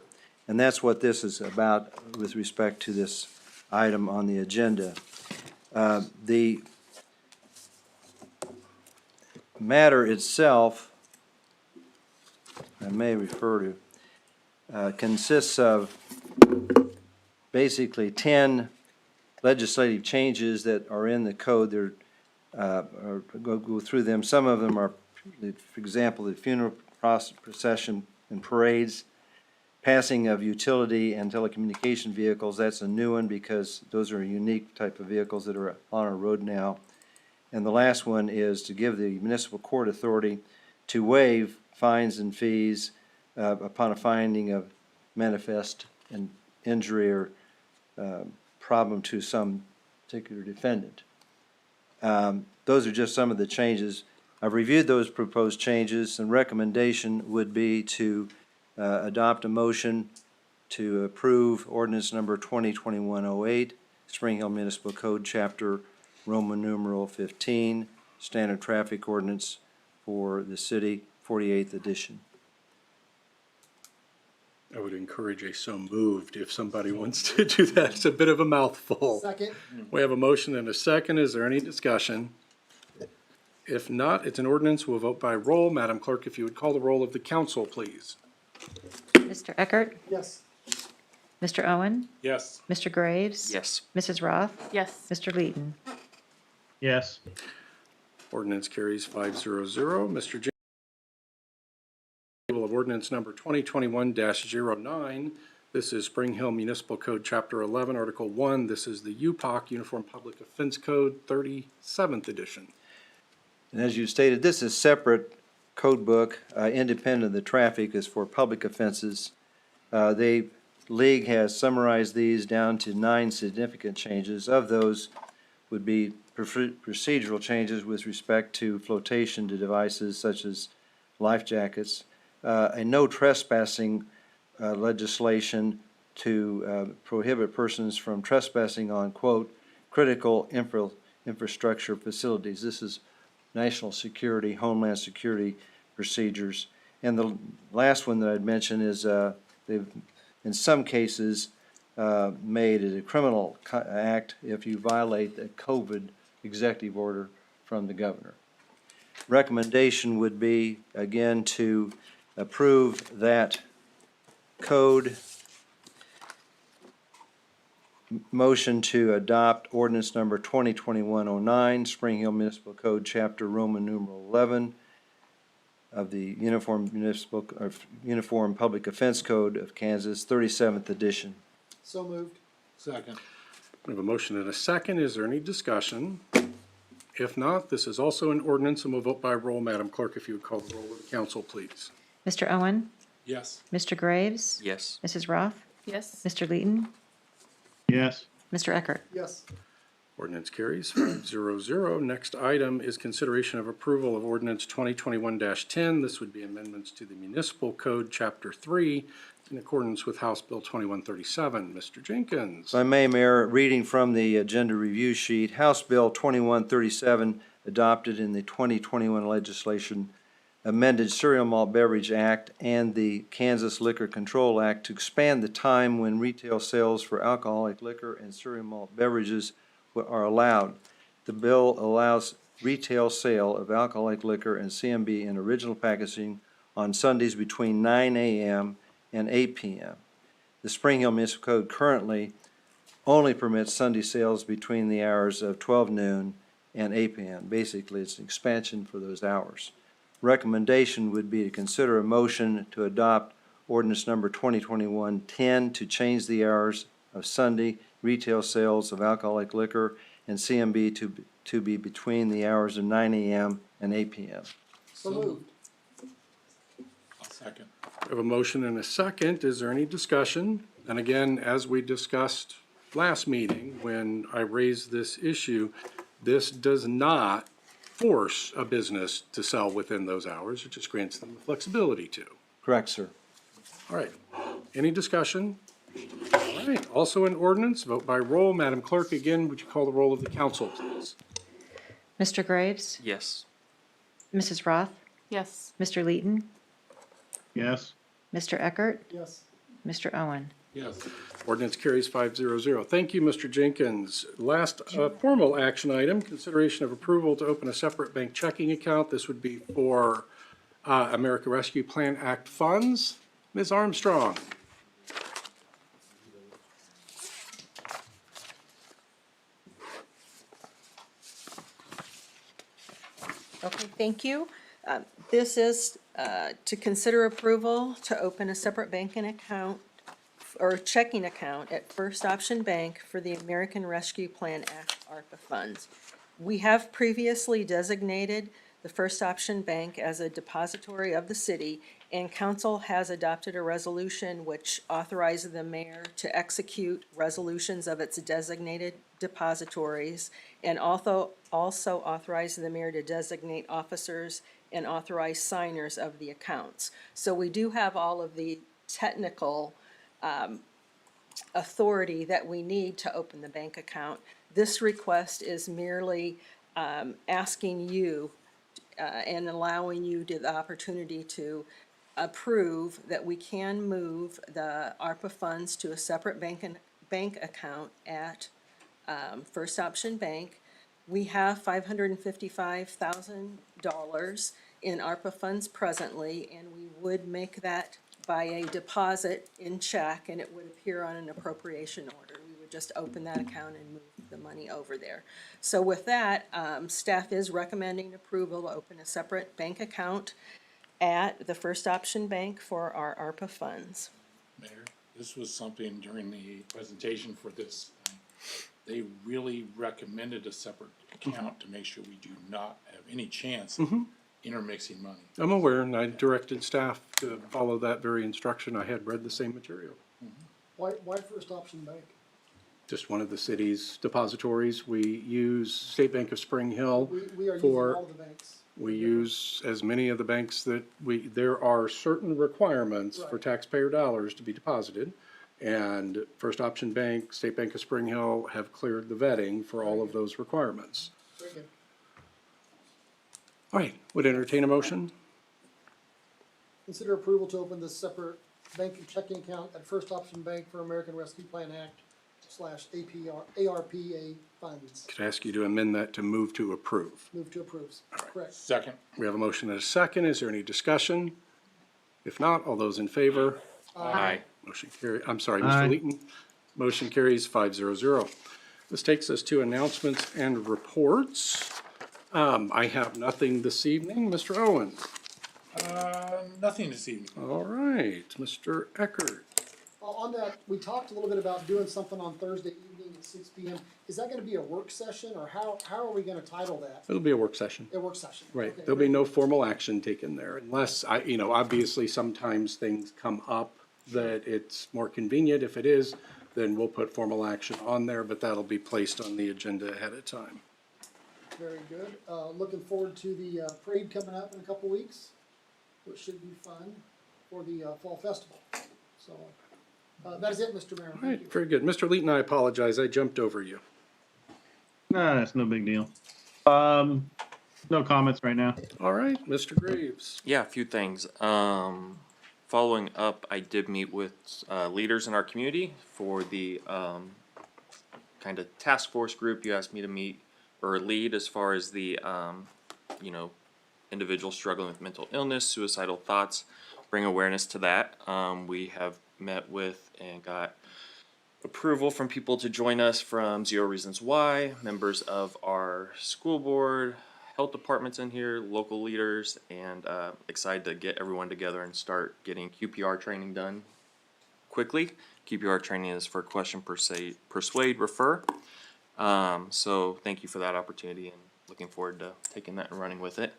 And that's what this is about with respect to this item on the agenda. The matter itself, I may refer to, consists of basically 10 legislative changes that are in the code. There, go through them. Some of them are, for example, the funeral procession and parades, passing of utility and telecommunication vehicles. That's a new one because those are unique type of vehicles that are on our road now. And the last one is to give the municipal court authority to waive fines and fees upon a finding of manifest injury or problem to some particular defendant. Those are just some of the changes. I've reviewed those proposed changes, and recommendation would be to adopt a motion to approve ordinance number 2021-08, Spring Hill Municipal Code, Chapter Roman numeral 15, Standard Traffic Ordinance for the city, 48th edition. I would encourage a so moved if somebody wants to do that. It's a bit of a mouthful. Second. We have a motion and a second. Is there any discussion? If not, it's an ordinance. We'll vote by roll. Madam Clerk, if you would call the roll of the council, please. Mr. Eckert? Yes. Mr. Owen? Yes. Mr. Graves? Yes. Mrs. Roth? Yes. Mr. Leeton? Yes. Ordinance carries 500. Mr. James, table of ordinance number 2021-09. This is Spring Hill Municipal Code, Chapter 11, Article 1. This is the UPOC, Uniform Public Offense Code, 37th edition. And as you stated, this is separate code book, independent of the traffic, is for public offenses. The league has summarized these down to 9 significant changes. Of those would be procedural changes with respect to flotation to devices such as life jackets, a no trespassing legislation to prohibit persons from trespassing on, quote, critical infrastructure facilities. This is national security, homeland security procedures. And the last one that I'd mention is they've, in some cases, made it a criminal act if you violate the COVID executive order from the governor. Recommendation would be, again, to approve that code. Motion to adopt ordinance number 2021-09, Spring Hill Municipal Code, Chapter Roman numeral 11 of the Uniform Public Offense Code of Kansas, 37th edition. So moved. Second. We have a motion and a second. Is there any discussion? If not, this is also an ordinance, and we'll vote by roll. Madam Clerk, if you would call the roll of the council, please. Mr. Owen? Yes. Mr. Graves? Yes. Mrs. Roth? Yes. Mr. Leeton? Yes. Mr. Eckert? Yes. Ordinance carries 500. Next item is consideration of approval of ordinance 2021-10. This would be amendments to the Municipal Code, Chapter 3, in accordance with House Bill 2137. Mr. Jenkins. If I may, Mayor, reading from the agenda review sheet, House Bill 2137, adopted in the 2021 legislation, amended Cereal Malt Beverage Act and the Kansas Liquor Control Act to expand the time when retail sales for alcoholic liquor and cereal malt beverages are allowed. The bill allows retail sale of alcoholic liquor and CMB in original packaging on Sundays between 9 a.m. and 8 p.m. The Spring Hill Municipal Code currently only permits Sunday sales between the hours of 12 noon and 8 p.m. Basically, it's an expansion for those hours. Recommendation would be to consider a motion to adopt ordinance number 2021-10 to change the hours of Sunday retail sales of alcoholic liquor and CMB to be between the hours of 9 a.m. and 8 p.m. So moved. I'll second. We have a motion and a second. Is there any discussion? And again, as we discussed last meeting, when I raised this issue, this does not force a business to sell within those hours. It just grants them the flexibility to. Correct, sir. All right. Any discussion? All right. Also an ordinance, vote by roll. Madam Clerk, again, would you call the roll of the council, please? Mr. Graves? Yes. Mrs. Roth? Yes. Mr. Leeton? Yes. Mr. Eckert? Yes. Mr. Owen? Yes. Ordinance carries 500. Thank you, Mr. Jenkins. Last formal action item, consideration of approval to open a separate bank checking account. This would be for America Rescue Plan Act funds. Ms. Armstrong. Thank you. This is to consider approval to open a separate banking account or checking account at First Option Bank for the American Rescue Plan Act ARPA funds. We have previously designated the First Option Bank as a depository of the city, and council has adopted a resolution which authorizes the mayor to execute resolutions of its designated depositories, and also authorizes the mayor to designate officers and authorize signers of the accounts. So we do have all of the technical authority that we need to open the bank account. This request is merely asking you and allowing you the opportunity to approve that we can move the ARPA funds to a separate bank account at First Option Bank. We have $555,000 in ARPA funds presently, and we would make that by a deposit in check, and it would appear on an appropriation order. We would just open that account and move the money over there. So with that, staff is recommending approval to open a separate bank account at the First Option Bank for our ARPA funds. Mayor, this was something during the presentation for this. They really recommended a separate account to make sure we do not have any chance of intermixing money. I'm aware, and I directed staff to follow that very instruction. I had read the same material. Why First Option Bank? Just one of the city's depositories. We use State Bank of Spring Hill We are using for, all the banks. we use as many of the banks that there are certain requirements for taxpayer dollars to be deposited. And First Option Bank, State Bank of Spring Hill have cleared the vetting for all of those requirements. Very good. All right, would entertain a motion? Consider approval to open this separate bank and checking account at First Option Bank for American Rescue Plan Act /ARPA funds. Could I ask you to amend that to move to approve? Move to approve. Correct. Second. We have a motion and a second. Is there any discussion? If not, all those in favor? Aye. Motion I'm sorry, Mr. Leeton. Motion carries 5-0. This takes us to announcements and reports. I have nothing this evening. Mr. Owen? Nothing this evening. All right, Mr. Eckert. On that, we talked a little bit about doing something on Thursday evening at 6 p.m. Is that gonna be a work session, or how are we gonna title that? It'll be a work session. A work session? Right, Okay, there'll be no formal action taken there unless obviously sometimes things come up that it's more convenient. If it is, then we'll put formal action on there, but that'll be placed on the agenda ahead of time. Very good. Looking forward to the parade coming up in a couple weeks, which should be fun for the fall festival. So that is it, Mr. Mayor. All right, very good. Mr. Leeton, I apologize. I jumped over you. Nah, that's no big deal. No comments right now. All right, Mr. Graves. Yeah, a few things. Following up, I did meet with leaders in our community for the kind of task force group you asked me to meet or lead as far as the individuals struggling with mental illness, suicidal thoughts, bring awareness to that. We have met with and got approval from people to join us from Zero Reasons Why, members of our school board, health departments in here, local leaders, and excited to get everyone together and start getting QPR training done quickly. QPR training is for question, persuade, refer. So thank you for that opportunity and looking forward to taking that and running with it.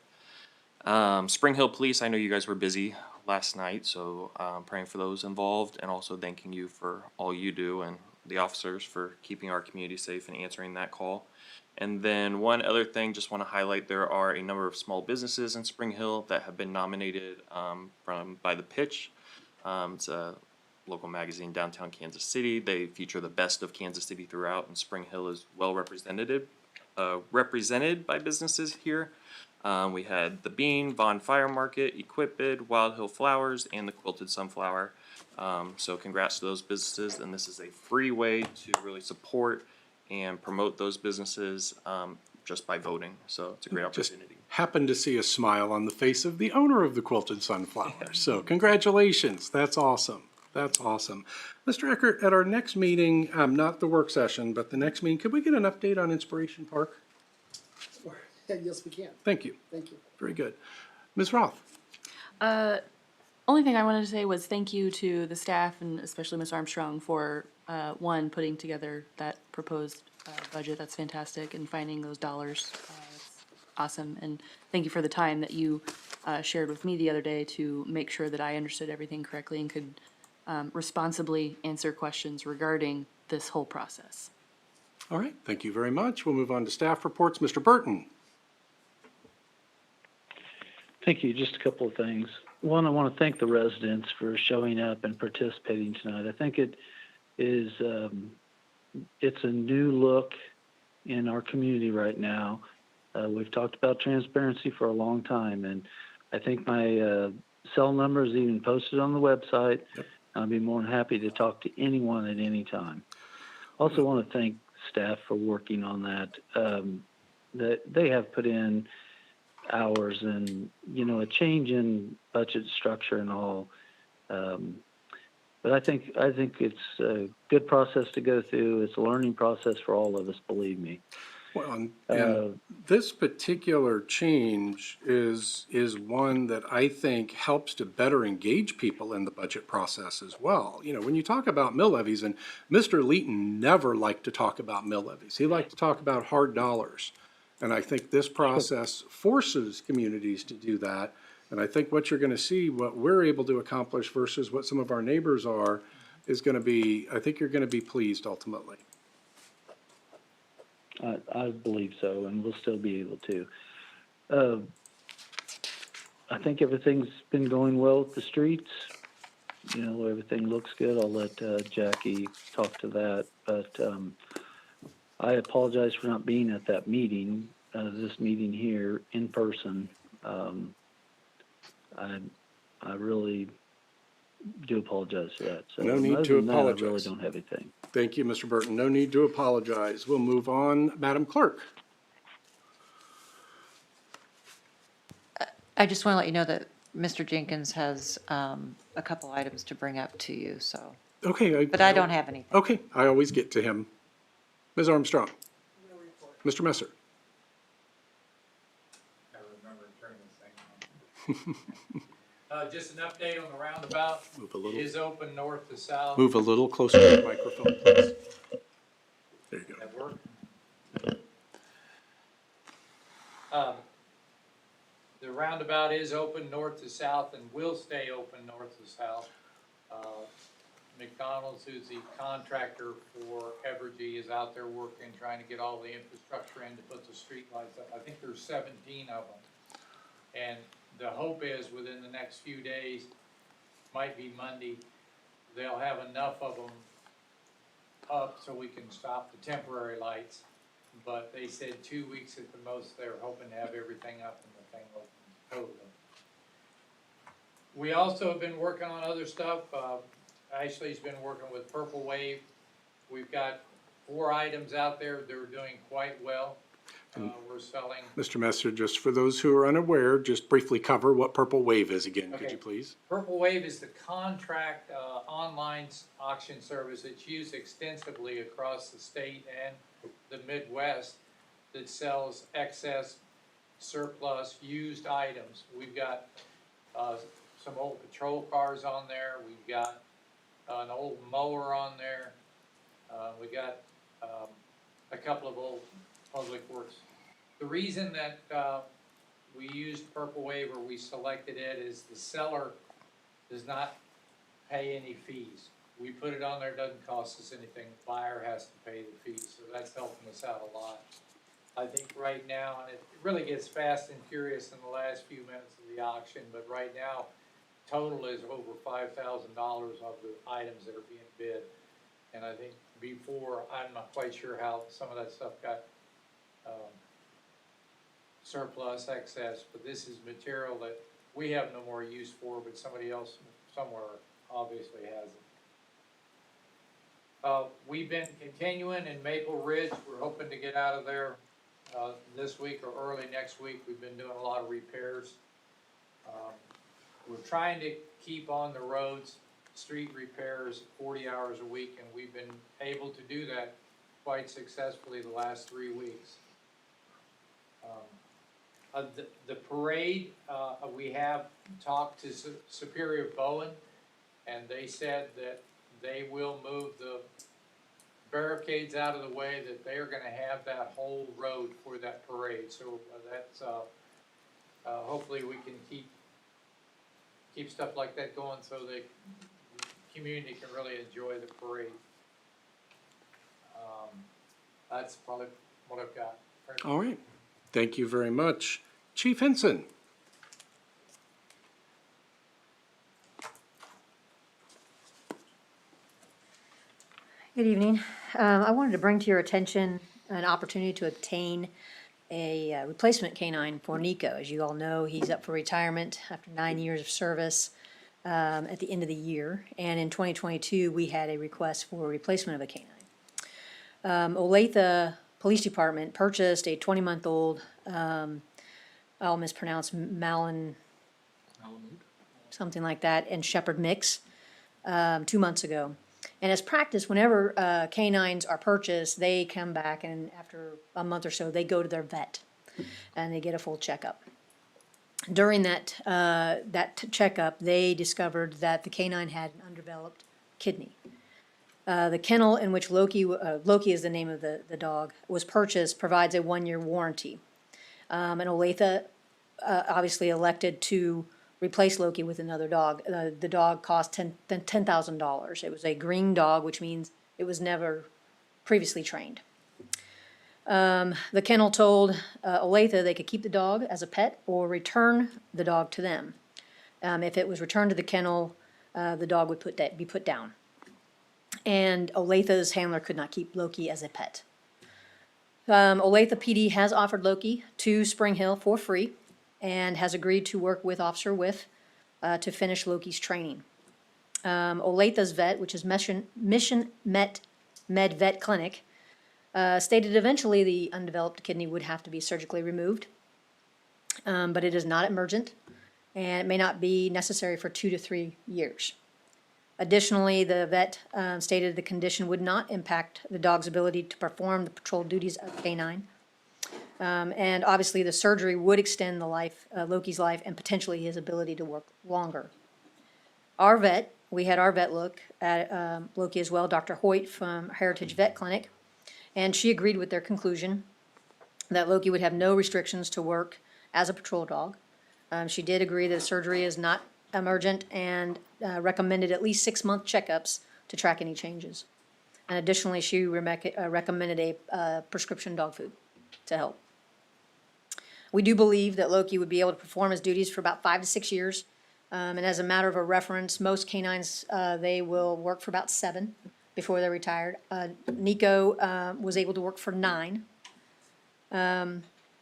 Spring Hill Police, I know you guys were busy last night, so praying for those involved and also thanking you for all you do and the officers for keeping our community safe and answering that call. And then one other thing, just want to highlight, there are a number of small businesses in Spring Hill that have been nominated by The Pitch. It's a local magazine downtown Kansas City. They feature the best of Kansas City throughout, and Spring Hill is well represented by businesses here. We had The Bean, Vaughn Fire Market, Equipid, Wild Hill Flowers, and the Quilted Sunflower. So congrats to those businesses, and this is a free way to really support and promote those businesses just by voting. So it's a great opportunity. Just happened to see a smile on the face of the owner of the Quilted Sunflower. So congratulations. That's awesome. That's awesome. Mr. Eckert, at our next meeting, not the work session, but the next meeting, could we get an update on Inspiration Park? Okay, yes, we can. Thank you. Thank you. Very good. Ms. Roth? Only thing I wanted to say was thank you to the staff and especially Ms. Armstrong for, one, putting together that proposed budget. That's fantastic, and finding those dollars. That's awesome. And thank you for the time that you shared with me the other day to make sure that I understood everything correctly and could responsibly answer questions regarding this whole process. All right, thank you very much. We'll move on to staff reports. Mr. Burton? Thank you. Just a couple of things. One, I want to thank the residents for showing up and participating tonight. I think it is, it's a new look in our community right now. We've talked about transparency for a long time, and I think my cell number is even posted on the website. Yep. I'll be more than happy to talk to anyone at any time. Also want to thank staff for working on that. That they have put in hours and, you know, a change in budget structure and all. But I think it's a good process to go through. It's a learning process for all of us, believe me. Well, and this particular change is one that I think helps to better engage people in the budget process as well. You know, when you talk about mill levies, and Mr. Leeton never liked to talk about mill levies. He liked to talk about hard dollars. And I think this process forces communities to do that. And I think what you're going to see, what we're able to accomplish versus what some of our neighbors are, is going to be, I think you're going to be pleased ultimately. I believe so, and we'll still be able to. I think everything's been going well with the streets. You know, everything looks good. I'll let Jackie talk to that. But I apologize for not being at that meeting, this meeting here in person. I really do apologize for that. So No need to apologize. I really don't have anything. Thank you, Mr. Burton. No need to apologize. We'll move on. Madam Clerk. I just want to let you know that Mr. Jenkins has a couple items to bring up to you, so. Okay. But I don't have anything. Okay, I always get to him. Ms. Armstrong. Mr. Messer. I remember turning this thing on. Just an update on the roundabout. Move a little. It is open north to south. Move a little closer to the microphone, please. There you go. That work? The roundabout is open north to south and will stay open north to south. McDonald's, who's the contractor for Evergy, is out there working, trying to get all the infrastructure in to put the street lights up. I think there's 17 of them. And the hope is within the next few days, might be Monday, they'll have enough of them up so we can stop the temporary lights. But they said 2 weeks at the most, they're hoping to have everything up and the thing open totally. We also have been working on other stuff. Ashley's been working with Purple Wave. We've got 4 items out there. They're doing quite well. We're selling. Mr. Messer, just for those who are unaware, just briefly cover what Purple Wave is again, Okay. could you please? Purple Wave is the contract online auction service that's used extensively across the state and the Midwest that sells excess, surplus, used items. We've got some old patrol cars on there. We've got an old mower on there. We got a couple of old public works. The reason that we used Purple Wave or we selected it is the seller does not pay any fees. We put it on there, doesn't cost us anything. The buyer has to pay the fees, so that's helping us out a lot. I think right now, and it really gets fast and furious in the last few minutes of the auction, but right now, total is over $5,000 of the items that are being bid. And I think before, I'm not quite sure how some of that stuff got surplus, excess, but this is material that we have no more use for, but somebody else somewhere obviously has it. We've been continuing in Maple Ridge. We're hoping to get out of there this week or early next week. We've been doing a lot of repairs. We're trying to keep on the roads, street repairs 40 hours a week, and we've been able to do that quite successfully the last 3 weeks. The parade, we have talked to Superior Bowen, and they said that they will move the barricades out of the way, that they are gonna have that whole road for that parade. So that's, hopefully we can keep stuff like that going so the community can really enjoy the parade. That's probably what I've got. All right. Thank you very much. Chief Henson. Good evening. I wanted to bring to your attention an opportunity to obtain a replacement canine for Nico. As you all know, he's up for retirement after 9 years of service at the end of the year. And in 2022, we had a request for a replacement of a canine. Olathe Police Department purchased a 20-month-old, I'll mispronounce, Malamute, something like that, and Shepherd mix 2 months ago. And as practice, whenever canines are purchased, they come back and after a month or so, they go to their vet and they get a full checkup. During that checkup, they discovered that the canine had an undeveloped kidney. The kennel in which Loki is the name of the dog, was purchased provides a 1-year warranty. And Olathe obviously elected to replace Loki with another dog. The dog cost $10,000. It was a green dog, which means it was never previously trained. The kennel told Olathe they could keep the dog as a pet or return the dog to them. If it was returned to the kennel, the dog would be put down. And Olathe's handler could not keep Loki as a pet. Olathe PD has offered Loki to Spring Hill for free and has agreed to work with Officer Whiff to finish Loki's training. Olathe's vet, which is Mission Med Vet Clinic, stated eventually the undeveloped kidney would have to be surgically removed, but it is not emergent and it may not be necessary for 2 to 3 years. Additionally, the vet stated the condition would not impact the dog's ability to perform the patrol duties of canine. And obviously, the surgery would extend the life, Loki's life, and potentially his ability to work longer. We had our vet look at Loki as well, Dr. Hoyt from Heritage Vet Clinic, and she agreed with their conclusion that Loki would have no restrictions to work as a patrol dog. She did agree that surgery is not emergent and recommended at least 6-month checkups to track any changes. And additionally, she recommended a prescription dog food to help. We do believe that Loki would be able to perform his duties for about 5 to 6 years. And as a matter of a reference, most canines, they will work for about 7 before they're retired. Nico was able to work for 9,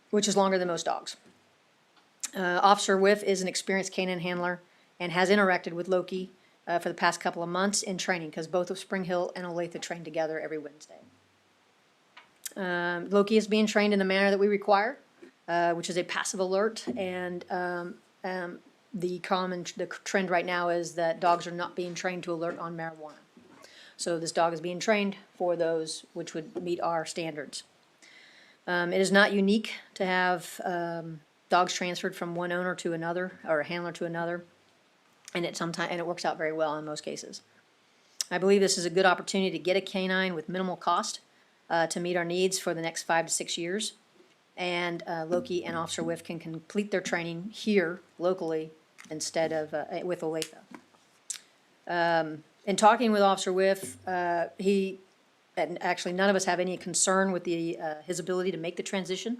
which is longer than most dogs. Officer Whiff is an experienced canine handler and has interacted with Loki for the past couple of months in training because both of Spring Hill and Olathe train together every Wednesday. Loki is being trained in the manner that we require, which is a passive alert, and the trend right now is that dogs are not being trained to alert on marijuana. So this dog is being trained for those which would meet our standards. It is not unique to have dogs transferred from one owner to another or a handler to another, and it works out very well in most cases. I believe this is a good opportunity to get a canine with minimal cost to meet our needs for the next 5 to 6 years. And Loki and Officer Whiff can complete their training here locally instead of with Olathe. In talking with Officer Whiff, and actually none of us have any concern with his ability to make the transition.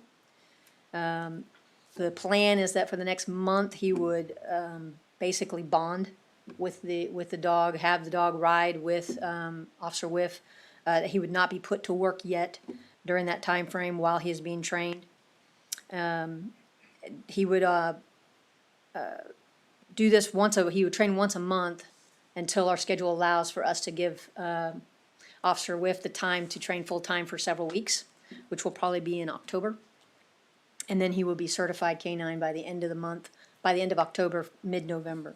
The plan is that for the next month he would basically bond with the dog, have the dog ride with Officer Whiff. He would not be put to work yet during that time frame while he is being trained. He would do this he would train once a month until our schedule allows for us to give Officer Whiff the time to train full-time for several weeks, which will probably be in October. And then he will be certified canine by the end of the month, by the end of October, mid-November.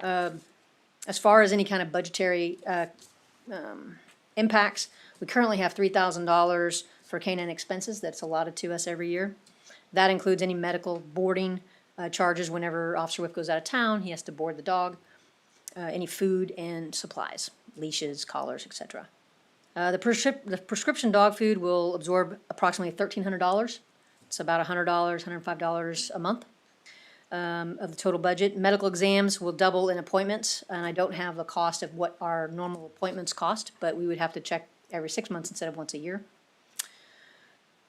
As far as any kind of budgetary impacts, we currently have $3,000 for canine expenses that's allotted to us every year. That includes any medical boarding charges whenever Officer Whip goes out of town, he has to board the dog, any food and supplies, leashes, collars, etc. The prescription dog food will absorb approximately $1,300. It's about $100, $105 a month of the total budget. Medical exams will double in appointments, and I don't have the cost of what our normal appointments cost, but we would have to check every 6 months instead of once a year.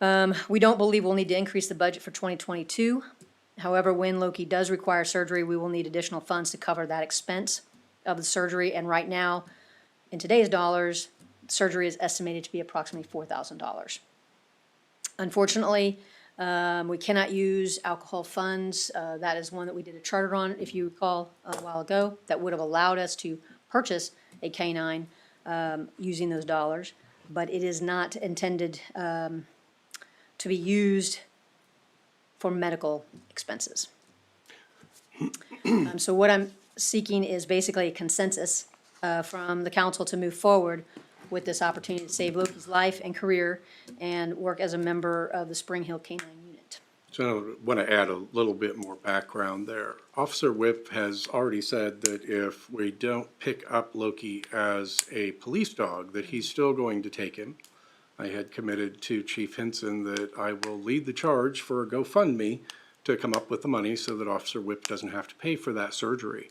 We don't believe we'll need to increase the budget for 2022. However, when Loki does require surgery, we will need additional funds to cover that expense of the surgery. And right now, in today's dollars, surgery is estimated to be approximately $4,000. Unfortunately, we cannot use alcohol funds. That is one that we did a charter on, if you recall, a while ago, that would have allowed us to purchase a canine using those dollars. But it is not intended to be used for medical expenses. So what I'm seeking is basically a consensus from the council to move forward with this opportunity to save Loki's life and career and work as a member of the Spring Hill Canine Unit. So I want to add a little bit more background there. Officer Whip has already said that if we don't pick up Loki as a police dog, that he's still going to take him. I had committed to Chief Henson that I will lead the charge for a GoFundMe to come up with the money so that Officer Whip doesn't have to pay for that surgery.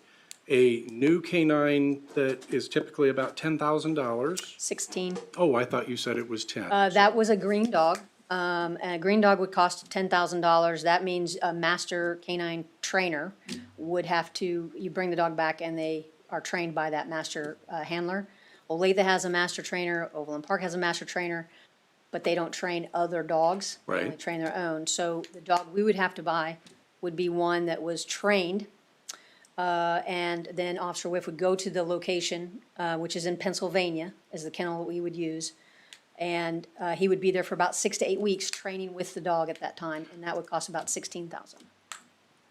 A new canine that is typically about $10,000. 16. Oh, I thought you said it was 10. That was a green dog. And a green dog would cost $10,000. That means a master canine trainer would have to, you bring the dog back and they are trained by that master handler. Olathe has a master trainer, Overland Park has a master trainer, but they don't train other dogs. They only train their own. So the dog we would have to buy would be one that was trained. And then Officer Whiff would go to the location, which is in Pennsylvania, is the kennel that we would use. And he would be there for about 6 to 8 weeks training with the dog at that time, and that would cost about $16,000.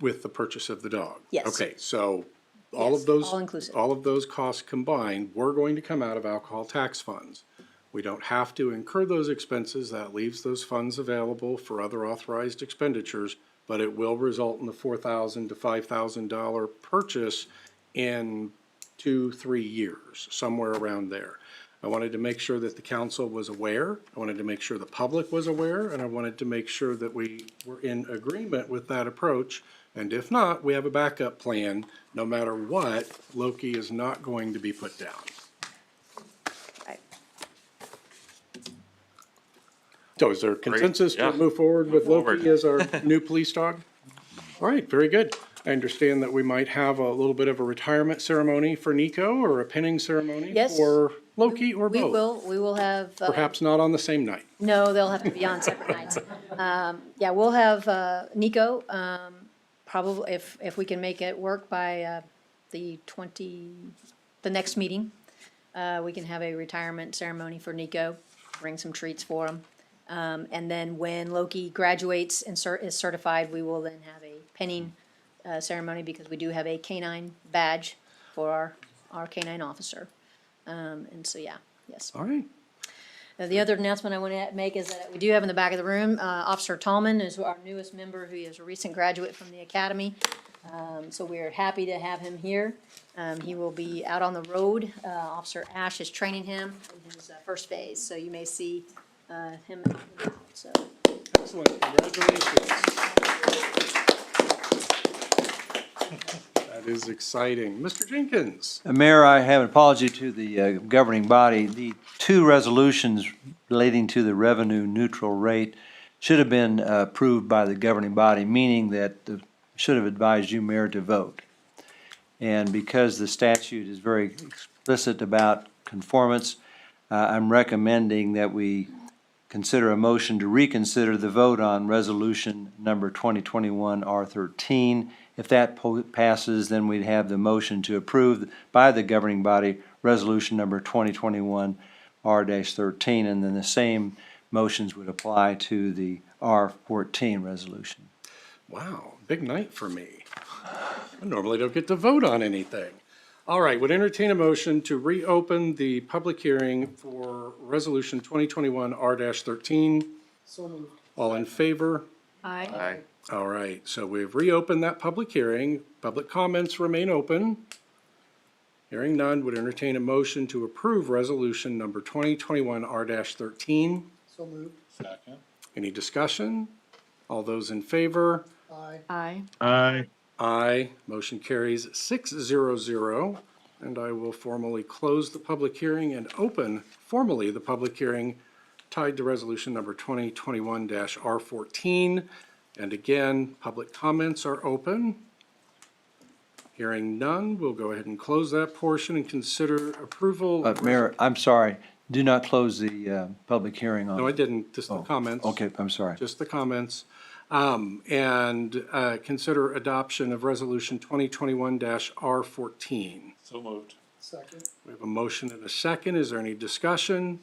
With the purchase of the dog? Yes. Okay, so all Yes, of those, all inclusive. all of those costs combined, we're going to come out of alcohol tax funds. We don't have to incur those expenses. That leaves those funds available for other authorized expenditures, but it will result in the $4,000 to $5,000 purchase in 2-3 years, somewhere around there. I wanted to make sure that the council was aware, I wanted to make sure the public was aware, and I wanted to make sure that we were in agreement with that approach. And if not, we have a backup plan. No matter what, Loki is not going to be put down. Right. So is there consensus Yeah. to move forward with Move Loki forward. as our new police dog? All right, very good. I understand that we might have a little bit of a retirement ceremony for Nico or a pinning ceremony Yes. for Loki or We both. will have. Perhaps not on the same night. No, they'll have to be on separate nights. Yeah, we'll have Nico, probably, if we can make it work by the next meeting. We can have a retirement ceremony for Nico, bring some treats for him. And then when Loki graduates and is certified, we will then have a pinning ceremony because we do have a canine badge for our canine officer. And so, yeah, yes. All right. The other announcement I want to make is that we do have in the back of the room, Officer Tallman is our newest member, who is a recent graduate from the academy. So we're happy to have him here. He will be out on the road. Officer Ash is training him in his first phase, so you may see him out and about, so. Excellent, congratulations. That is exciting. Mr. Jenkins? Mayor, I have an apology to the governing body. The two resolutions relating to the revenue neutral rate should have been approved by the governing body, meaning that should have advised you, Mayor, to vote. And because the statute is very explicit about conformance, I'm recommending that we consider a motion to reconsider the vote on resolution number 2021 R13. If that passes, then we'd have the motion to approve by the governing body resolution number 2021 R-13, and then the same motions would apply to the R14 resolution. Wow, big night for me. I normally don't get to vote on anything. All right, would entertain a motion to reopen the public hearing for resolution 2021 R-13. So moved. All in favor? Aye. All right, so we've reopened that public hearing. Public comments remain open. Hearing none, would entertain a motion to approve resolution number 2021 R-13. So moved. Second. Any discussion? All those in favor? Aye. Aye. Aye. Aye. Motion carries 600. And I will formally close the public hearing and open formally the public hearing tied to resolution number 2021-R14. And again, public comments are open. Hearing none, we'll go ahead and close that portion and consider approval. Mayor, I'm sorry, do not close the public hearing on. No, I didn't, just the comments. Okay, I'm sorry. Just the comments. And consider adoption of resolution 2021-R14. So moved. Second. We have a motion and a second. Is there any discussion?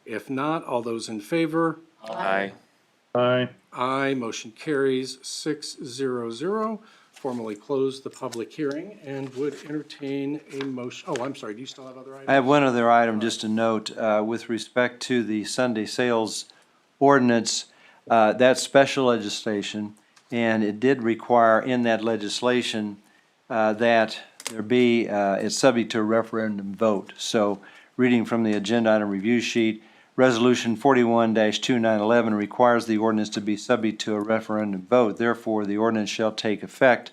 If not, all those in favor? Aye. Aye. Aye. Motion carries 600. Formally close the public hearing and would entertain a motion. Oh, I'm sorry. Do you still have other items? I have one other item, just to note, with respect to the Sunday sales ordinance, that's special legislation, and it did require in that legislation that there be, it's subject to a referendum vote. So, reading from the agenda item review sheet, Resolution 41-2911 requires the ordinance to be subject to a referendum vote. Therefore, the ordinance shall take effect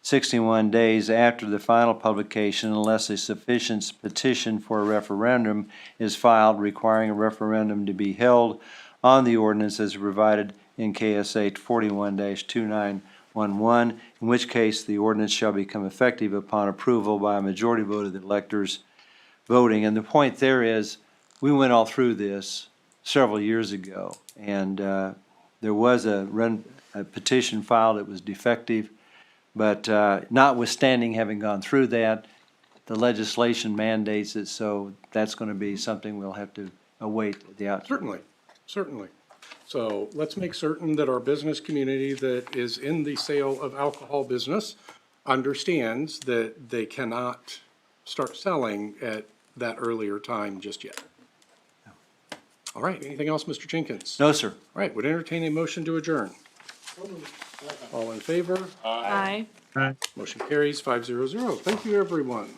61 days after the final publication unless a sufficient petition for a referendum is filed requiring a referendum to be held on the ordinance as provided in KSA 41-2911, in which case the ordinance shall become effective upon approval by a majority vote of the electors voting. And the point there is, we went all through this several years ago, and there was a petition filed that was defective, but notwithstanding having gone through that, the legislation mandates it, so that's going to be something we'll have to await the outcome. Certainly, certainly. So let's make certain that our business community that is in the sale of alcohol business understands that they cannot start selling at that earlier time just yet. All right, anything else, Mr. Jenkins? No, sir. All right, would entertain a motion to adjourn. All in favor? Aye. Aye. Motion carries 500. Thank you, everyone.